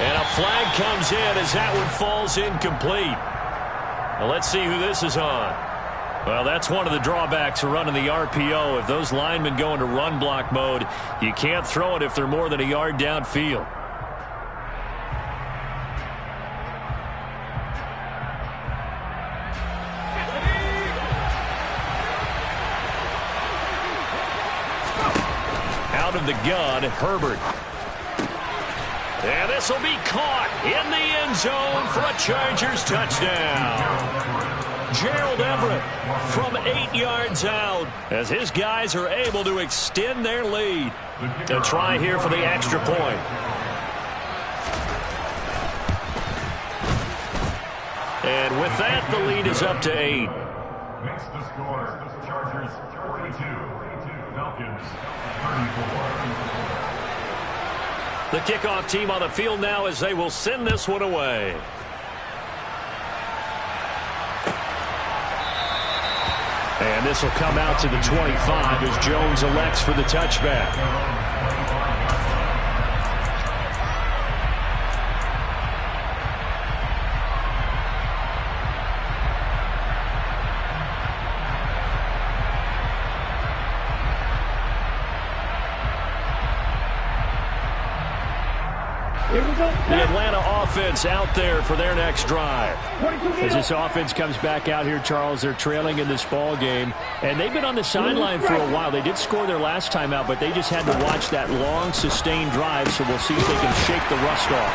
And a flag comes in as that one falls incomplete. Now let's see who this is on. Well, that's one of the drawbacks of running the RPO. If those linemen go into run block mode, you can't throw it if they're more than a yard downfield. Out of the gun, Herbert. And this will be caught in the end zone for a Chargers touchdown. Gerald Everett from 8 yards out as his guys are able to extend their lead. A try here for the extra point. And with that, the lead is up to 8. Makes the score. Chargers 42, Falcons 34. The kickoff team on the field now as they will send this one away. And this will come out to the 25 as Jones elects for the touchback. The Atlanta offense out there for their next drive. As this offense comes back out here, Charles, they're trailing in this ball game, and they've been on the sideline for a while. They did score their last time out, but they just had to watch that long, sustained drive, so we'll see if they can shake the rust off.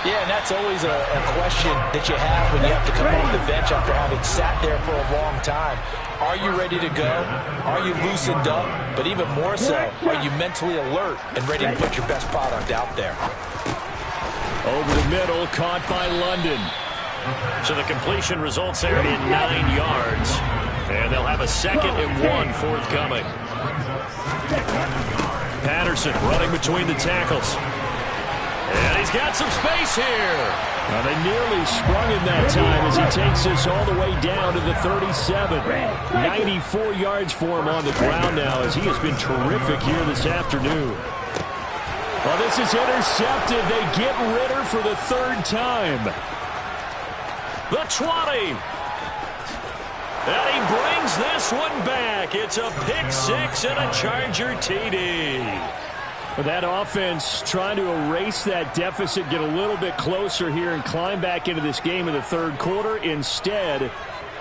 Yeah, and that's always a question that you have when you have to come off the bench after having sat there for a long time. Are you ready to go? Are you loosened up? But even more so, are you mentally alert and ready to put your best product out there? Over the middle, caught by London. So the completion results there in 9 yards. And they'll have a 2nd and 1 forthcoming. Patterson running between the tackles. And he's got some space here. Now they nearly sprung him that time as he takes this all the way down to the 37. 94 yards for him on the ground now as he has been terrific here this afternoon. Well, this is intercepted. They get Ritter for the 3rd time. The 20. And he brings this one back. It's a pick 6 and a Charger TD. But that offense trying to erase that deficit, get a little bit closer here and climb back into this game in the 3rd quarter. Instead,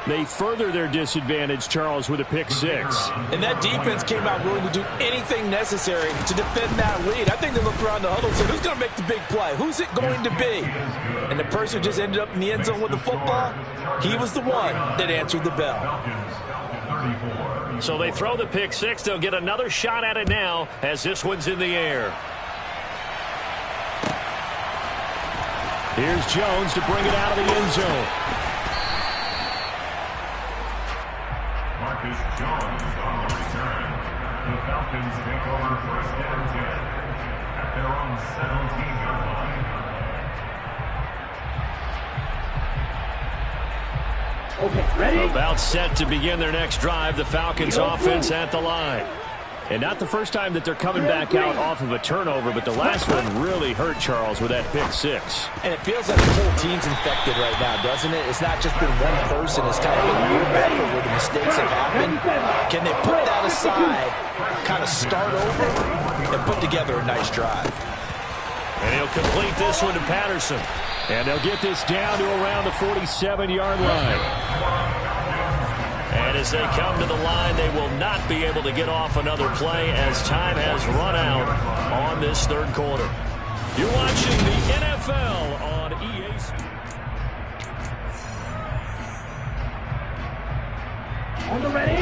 they further their disadvantage, Charles, with a pick 6. And that defense came out willing to do anything necessary to defend that lead. I think they looked around the huddle and said, who's going to make the big play? Who's it going to be? And the person who just ended up in the end zone with the football, he was the one that answered the bell. So they throw the pick 6. They'll get another shot at it now as this one's in the air. Here's Jones to bring it out of the end zone. Marcus Jones on the return. The Falcons take over 1st and 10 at their own 17-yard line. Okay, ready? About set to begin their next drive. The Falcons offense at the line. And not the first time that they're coming back out off of a turnover, but the last one really hurt, Charles, with that pick 6. And it feels like the whole team's infected right now, doesn't it? It's not just been one person. It's kind of been a year back where the mistakes have happened. Can they put that aside, kind of start over, and put together a nice drive? And he'll complete this one to Patterson. And they'll get this down to around the 47-yard line. And And as they come to the line, they will not be able to get off another play as time has run out on this third quarter. You're watching the NFL on EA.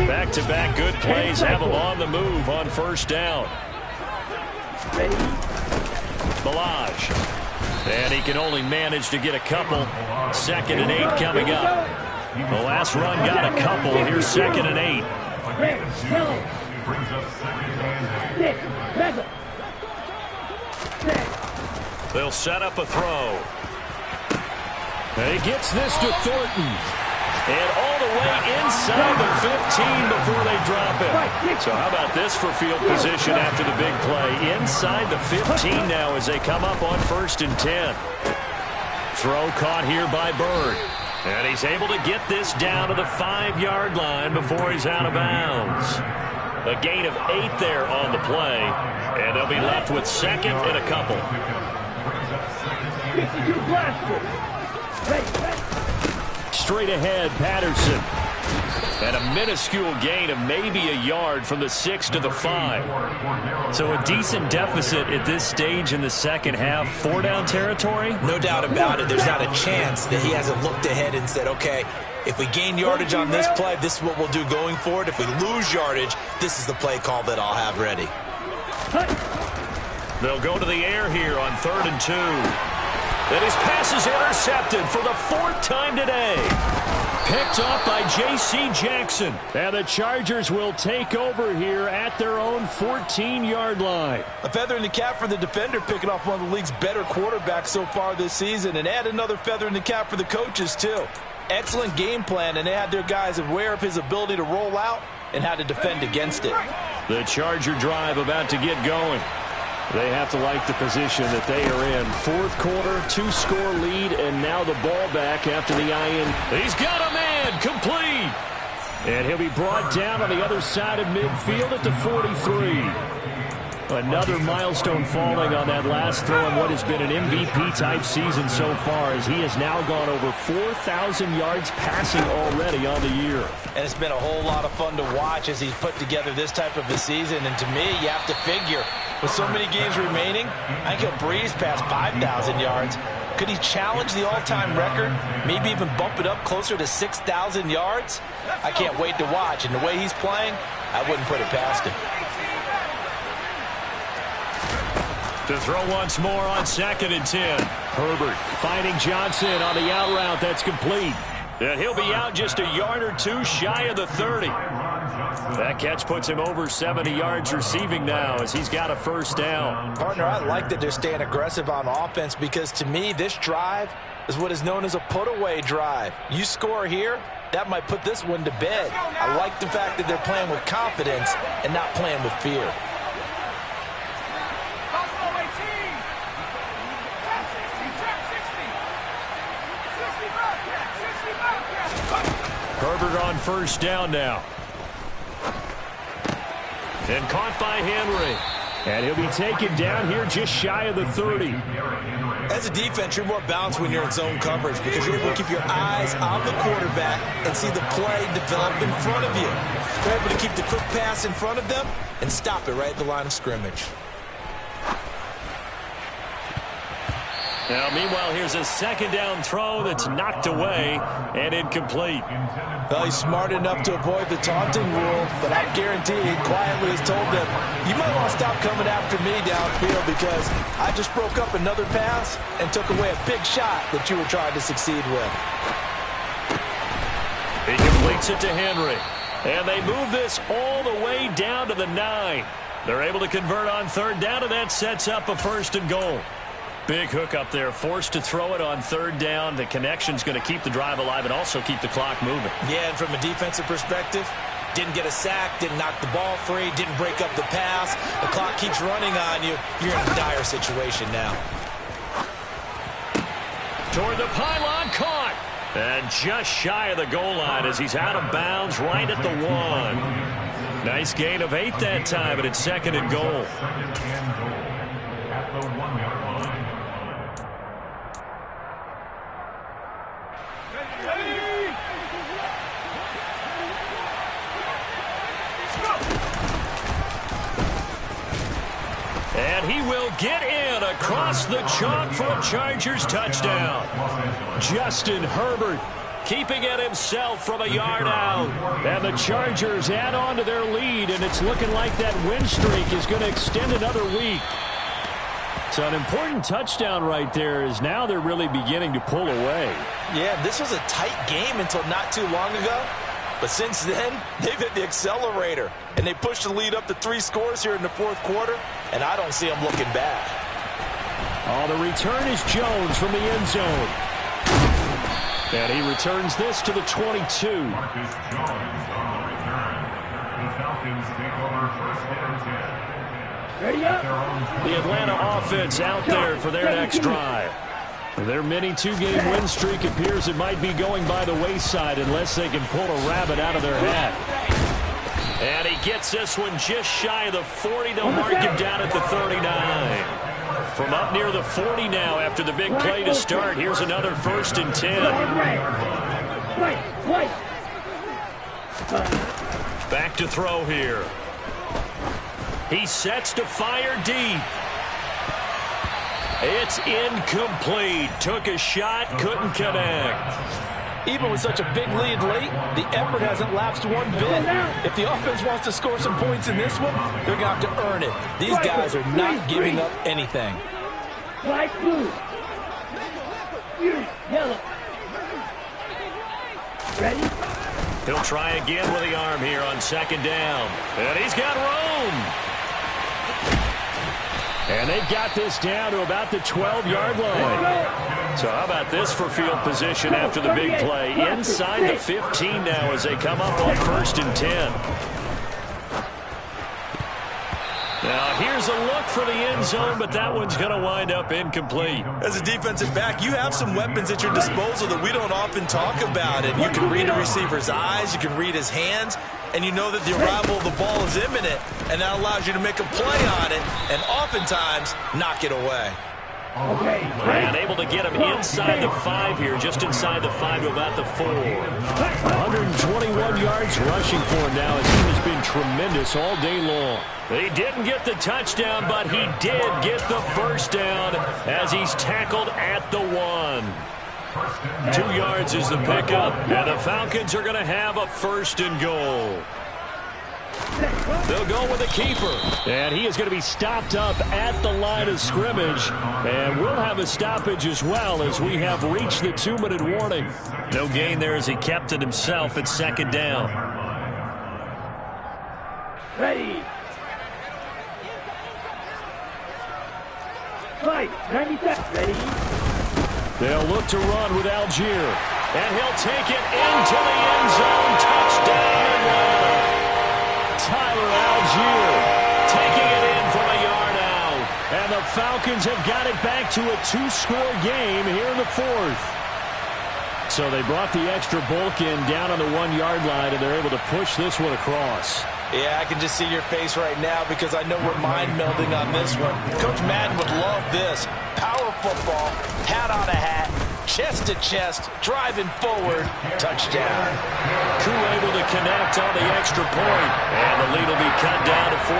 Back-to-back good plays have them on the move on first down. Ballage. And he can only manage to get a couple. 2nd and 8 coming up. The last run got a couple. Here's 2nd and 8. They'll set up a throw. And he gets this to Thornton. And all the way inside the 15 before they drop it. So how about this for field position after the big play? Inside the 15 now as they come up on 1st and 10. Throw caught here by Bird. And he's able to get this down to the 5-yard line before he's out of bounds. A gain of 8 there on the play. And they'll be left with 2nd and a couple. Straight ahead, Patterson. And a minuscule gain of maybe a yard from the 6 to the 5. So a decent deficit at this stage in the second half. 4-down territory? No doubt about it. There's not a chance that he hasn't looked ahead and said, okay, if we gain yardage on this play, this is what we'll do going forward. If we lose yardage, this is the play call that I'll have ready. They'll go to the air here on 3rd and 2. And his pass is intercepted for the 4th time today. Picked up by J.C. Jackson. And the Chargers will take over here at their own 14-yard line. A feather in the cap for the defender, picking off one of the league's better quarterbacks so far this season. And add another feather in the cap for the coaches, too. Excellent game plan, and they had their guys aware of his ability to roll out and how to defend against it. The Charger drive about to get going. They have to like the position that they are in. 4th quarter, 2-score lead, and now the ball back after the IN. He's got a man, complete. And he'll be brought down on the other side of midfield at the 43. Another milestone falling on that last throw in what has been an MVP-type season so far, as he has now gone over 4,000 yards passing already on the year. And it's been a whole lot of fun to watch as he's put together this type of a season. And to me, you have to figure, with so many games remaining, I think he'll breeze past 5,000 yards. Could he challenge the all-time record? Maybe even bump it up closer to 6,000 yards? I can't wait to watch. And the way he's playing, I wouldn't put it past him. To throw once more on 2nd and 10. Herbert finding Johnson on the out route. That's complete. And he'll be out just a yard or two shy of the 30. That catch puts him over 70 yards receiving now as he's got a 1st down. Partner, I like that they're staying aggressive on offense because to me this drive is what is known as a put-away drive. You score here, that might put this one to bed. I like the fact that they're playing with confidence and not playing with fear. Herbert on 1st down now. And caught by Henry. And he'll be taken down here just shy of the 30. As a defense, you're more balanced when you're in zone coverage because you're able to keep your eyes on the quarterback and see the play develop in front of you. You're able to keep the quick pass in front of them and stop it right at the line of scrimmage. Now, meanwhile, here's a 2nd down throw that's knocked away and incomplete. Well, he's smart enough to avoid the taunting rule, but I guarantee he quietly has told them, you might want to stop coming after me downfield because I just broke up another pass and took away a big shot that you were trying to succeed with. He completes it to Henry. And they move this all the way down to the 9. They're able to convert on 3rd down, and that sets up a 1st and goal. Big hook up there, forced to throw it on 3rd down. The connection's going to keep the drive alive and also keep the clock moving. Yeah, and from a defensive perspective, didn't get a sack, didn't knock the ball free, didn't break up the pass. The clock keeps running on you. You're in a dire situation now. Toward the pylon, caught. And just shy of the goal line as he's out of bounds right at the 1. Nice gain of 8 that time, but it's 2nd and goal. At the 1-yard line. will get in across the chalk for a Chargers touchdown. Justin Herbert keeping it himself from a yard out. And the Chargers add on to their lead, and it's looking like that win streak is going to extend another week. So an important touchdown right there, is now they're really beginning to pull away. Yeah, this was a tight game until not too long ago. But since then, they've hit the accelerator, and they pushed the lead up to 3 scores here in the fourth quarter, and I don't see them looking back. Oh, the return is Jones from the end zone. And he returns this to the 22. Marcus Jones on the return. The Falcons take over first and 10. Ready up. The Atlanta offense out there for their next drive. Their mini 2-game win streak appears it might be going by the wayside unless they can pull a rabbit out of their hat. And he gets this one just shy of the 40. They'll mark him down at the 39. From up near the 40 now after the big play to start. Here's another 1st and 10. Back to throw here. He sets to fire deep. It's incomplete. Took a shot, couldn't connect. Even with such a big lead late, the effort hasn't lapsed one bit. If the offense wants to score some points in this one, they're going to have to earn it. These guys are not giving up anything. White, blue. Yellow. Ready? He'll try again with the arm here on 2nd down. And he's got room. And they've got this down to about the 12-yard line. So how about this for field position after the big play? Inside the 15 now as they come up on 1st and 10. Now here's a look for the end zone, but that one's going to wind up incomplete. As a defensive back, you have some weapons at your disposal that we don't often talk about. And you can read a receiver's eyes, you can read his hands, and you know that the arrival of the ball is imminent, and that allows you to make a play on it and oftentimes knock it away. And able to get him inside the 5 here, just inside the 5 to about the 4. 121 yards rushing for him now. His team has been tremendous all day long. He didn't get the touchdown, but he did get the 1st down as he's tackled at the 1. 2 yards is the pickup, and the Falcons are going to have a 1st and goal. They'll go with a keeper, and he is going to be stopped up at the line of scrimmage, and we'll have a stoppage as well as we have reached the 2-minute warning. No gain there as he kept it himself at 2nd down. Ready. Fight. 90 seconds. Ready. They'll look to run with Algier, and he'll take it into the end zone. Touchdown and 1. Tyler Algier taking it in from a yard out. And the Falcons have got it back to a 2-score game here in the 4th. So they brought the extra bulk in down on the 1-yard line, and they're able to push this one across. Yeah, I can just see your face right now because I know we're mind-melding on this one. Coach Madden would love this. Power football, hat on a hat, chest to chest, driving forward, touchdown. Koo able to connect on the extra point, and the lead will be cut down to 14.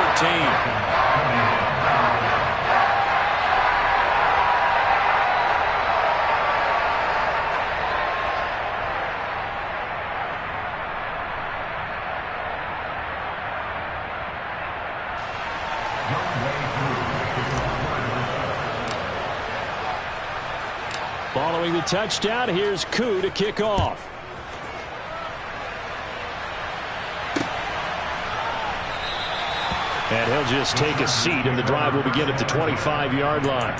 Following the touchdown, here's Koo to kick off. And he'll just take a seat, and the drive will begin at the 25-yard line.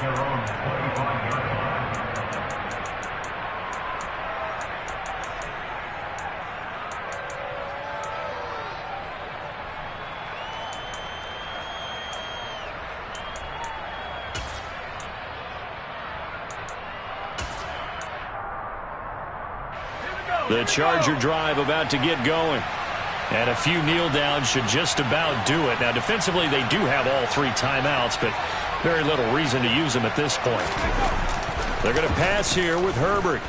The Charger drive about to get going. And a few kneel downs should just about do it. Now, defensively, they do have all 3 timeouts, but very little reason to use them at this point. They're going to pass here with Herbert.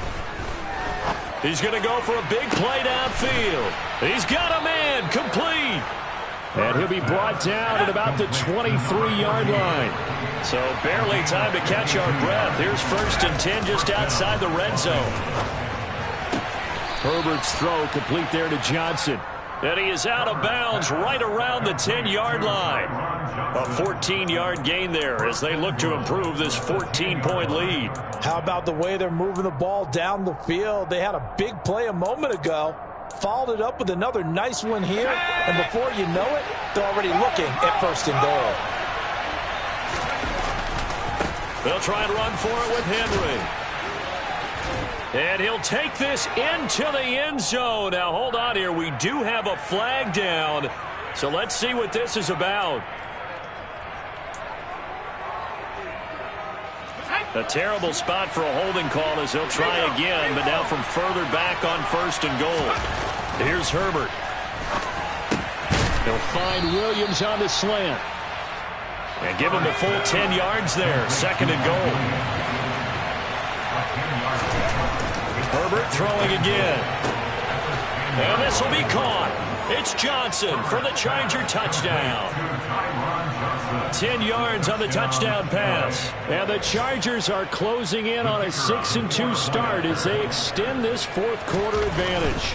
He's going to go for a big play downfield. He's got a man complete. And he'll be brought down at about the 23-yard line. So barely time to catch our breath. Here's 1st and 10 just outside the red zone. Herbert's throw complete there to Johnson. And he is out of bounds right around the 10-yard line. A 14-yard gain there as they look to improve this 14-point lead. How about the way they're moving the ball down the field? They had a big play a moment ago. Followed it up with another nice one here. And before you know it, they're already looking at 1st and goal. They'll try and run for it with Henry. And he'll take this into the end zone. Now, hold on here. We do have a flag down. So let's see what this is about. A terrible spot for a holding call as he'll try again, but now from further back on 1st and goal. Here's Herbert. They'll find Williams on the slant. And give him a full 10 yards there. 2nd and goal. Herbert throwing again. And this will be caught. It's Johnson for the Charger touchdown. 10 yards on the touchdown pass. And the Chargers are closing in on a 6-2 start as they extend this 4th quarter advantage.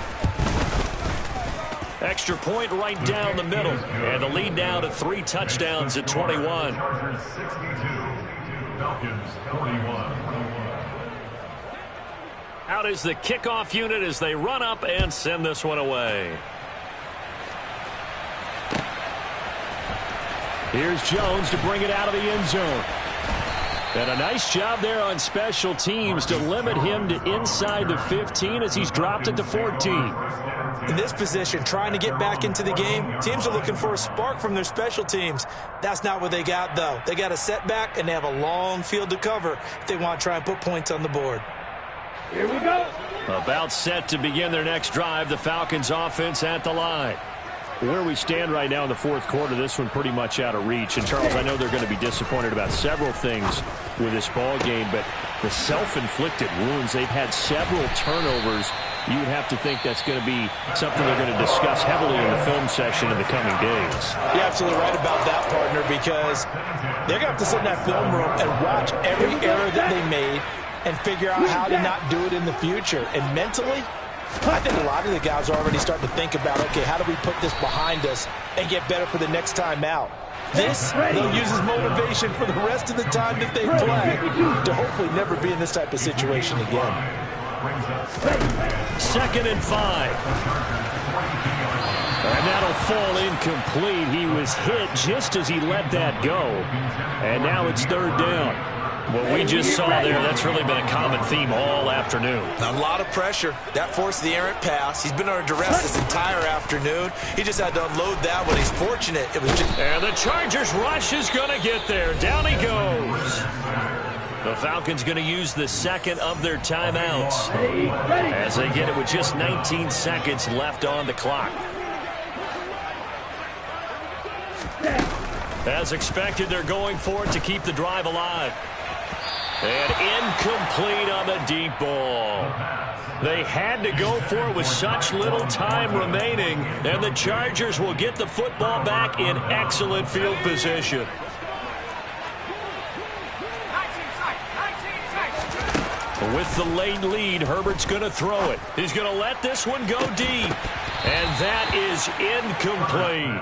Extra point right down the middle. And the lead now to 3 touchdowns at 21. Chargers 62, Falcons 41. Out is the kickoff unit as they run up and send this one away. Here's Jones to bring it out of the end zone. And a nice job there on special teams to limit him to inside the 15 as he's dropped it to 14. In this position, trying to get back into the game, teams are looking for a spark from their special teams. That's not what they got, though. They got a setback, and they have a long field to cover if they want to try and put points on the board. Here we go. About set to begin their next drive, the Falcons offense at the line. Where we stand right now in the 4th quarter, this one pretty much out of reach. And, Charles, I know they're going to be disappointed about several things with this ball game, but the self-inflicted wounds, they've had several turnovers. You would have to think that's going to be something they're going to discuss heavily in the film session in the coming days. You're absolutely right about that, partner, because they're going to have to sit in that film room and watch every error that they made and figure out how to not do it in the future. And mentally, I think a lot of the guys are already starting to think about, okay, how do we put this behind us and get better for the next time out? This, they'll use as motivation for the rest of the time that they play to hopefully never be in this type of situation again. 2nd and 5. And that'll fall incomplete. He was hit just as he let that go. And now it's 3rd down. What we just saw there, that's really been a common theme all afternoon. A lot of pressure. That forced the errant pass. He's been under duress this entire afternoon. He just had to unload that one. He's fortunate. It was just... And the Chargers rush is going to get there. Down he goes. The Falcons going to use the 2nd of their timeouts as they get it with just 19 seconds left on the clock. As expected, they're going for it to keep the drive alive. And incomplete on the deep ball. They had to go for it with such little time remaining, and the Chargers will get the football back in excellent field position. With the late lead, Herbert's going to throw it. He's going to let this one go deep, and that is incomplete.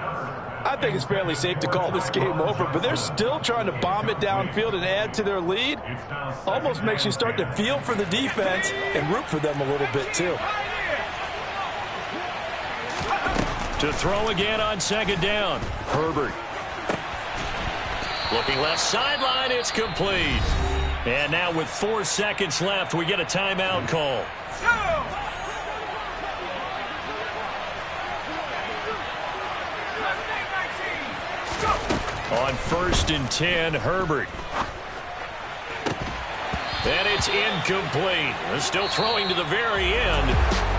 I think it's fairly safe to call this game over, but they're still trying to bomb it downfield and add to their lead. Almost makes you start to feel for the defense and root for them a little bit, too. To throw again on 2nd down, Herbert. Looking left sideline, it's complete. And now with 4 seconds left, we get a timeout call. On 1st and 10, Herbert. And it's incomplete. They're still throwing to the very end.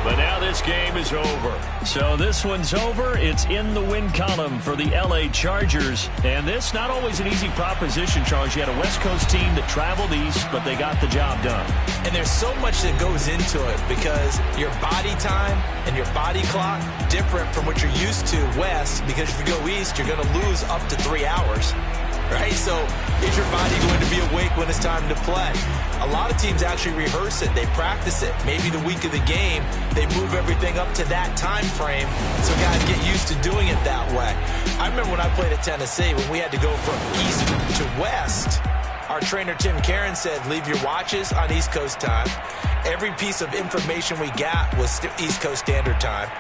But now this game is over. So this one's over. It's in the win column for the L.A. Chargers. And this, not always an easy proposition, Charles. You had a West Coast team that traveled east, but they got the job done. And there's so much that goes into it because your body time and your body clock different from what you're used to west, because if you go east, you're going to lose up to 3 hours. Right? So is your body going to be awake when it's time to play? A lot of teams actually rehearse it. They practice it. Maybe the week of the game, they move everything up to that time frame so guys get used to doing it that way. I remember when I played at Tennessee, when we had to go from east to west, our trainer Tim Karen said, leave your watches on East Coast time. Every piece of information we got was East Coast Standard Time.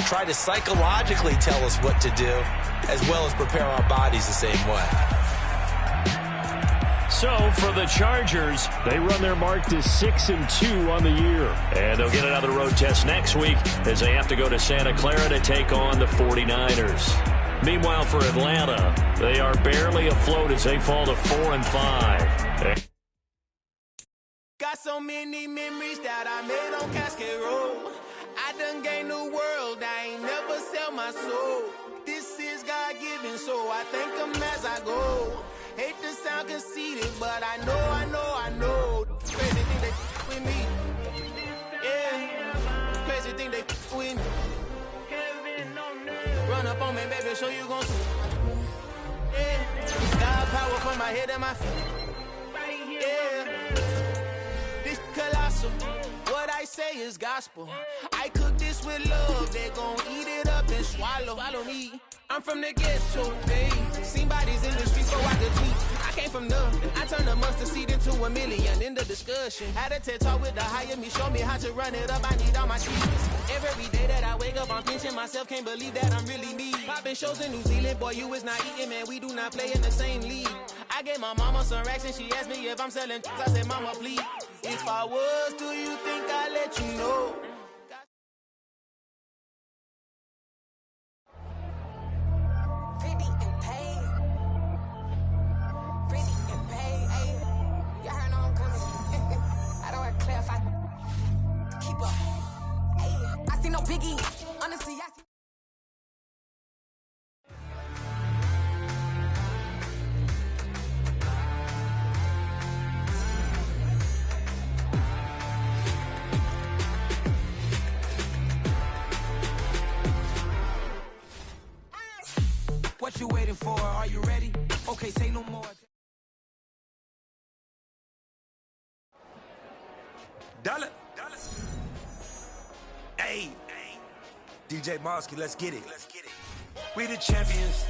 Try to psychologically tell us what to do, as well as prepare our bodies the same way. So for the Chargers, they run their mark to 6-2 on the year. And they'll get another road test next week as they have to go to Santa Clara to take on the 49ers. Meanwhile, for Atlanta, they are barely afloat as they fall to 4-5. Got so many memories that I made on Cascade Road. I done gained the world, I ain't never sell my soul. This is God-given, so I thank him as I go. Hate to sound conceited, but I know. Crazy thing they with me. Yeah. Crazy thing they with me. Run up on me, baby, show you gon' see. Yeah. God power from my head and my feet. Yeah. This colossal. What I say is gospel. I cook this with love. They gon' eat it up and swallow me. I'm from the ghetto, babe. Seen bodies in the streets, so I could tweet. I came from nothing. I turned a mustard seed into $1 million. In the discussion, had a TED talk with the higher me. Show me how to run it up. I need all my treatments. Every day that I wake up, I'm pinching myself. Can't believe that I'm really me. Popping shows in New Zealand, boy, you is not eating, man. We do not play in the same league. I gave my mama some racks and she asked me if I'm selling. I said, mama, please. If I was, do you think I'd let you know? No biggie, honestly, I see. What you waiting for? Are you ready? Okay, say no more. Dollar. Hey, DJ Mosky, let's get it. We the champions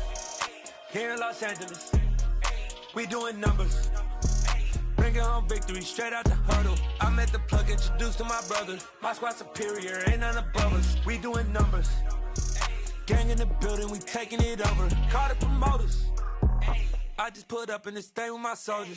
here in Los Angeles. We doing numbers. Bringing home victory straight out the huddle. I met the plug, introduced to my brother. My squad superior, ain't none above us. We doing numbers. Gang in the building, we taking it over. Call the promoters. I just put up in this thing with my soldiers.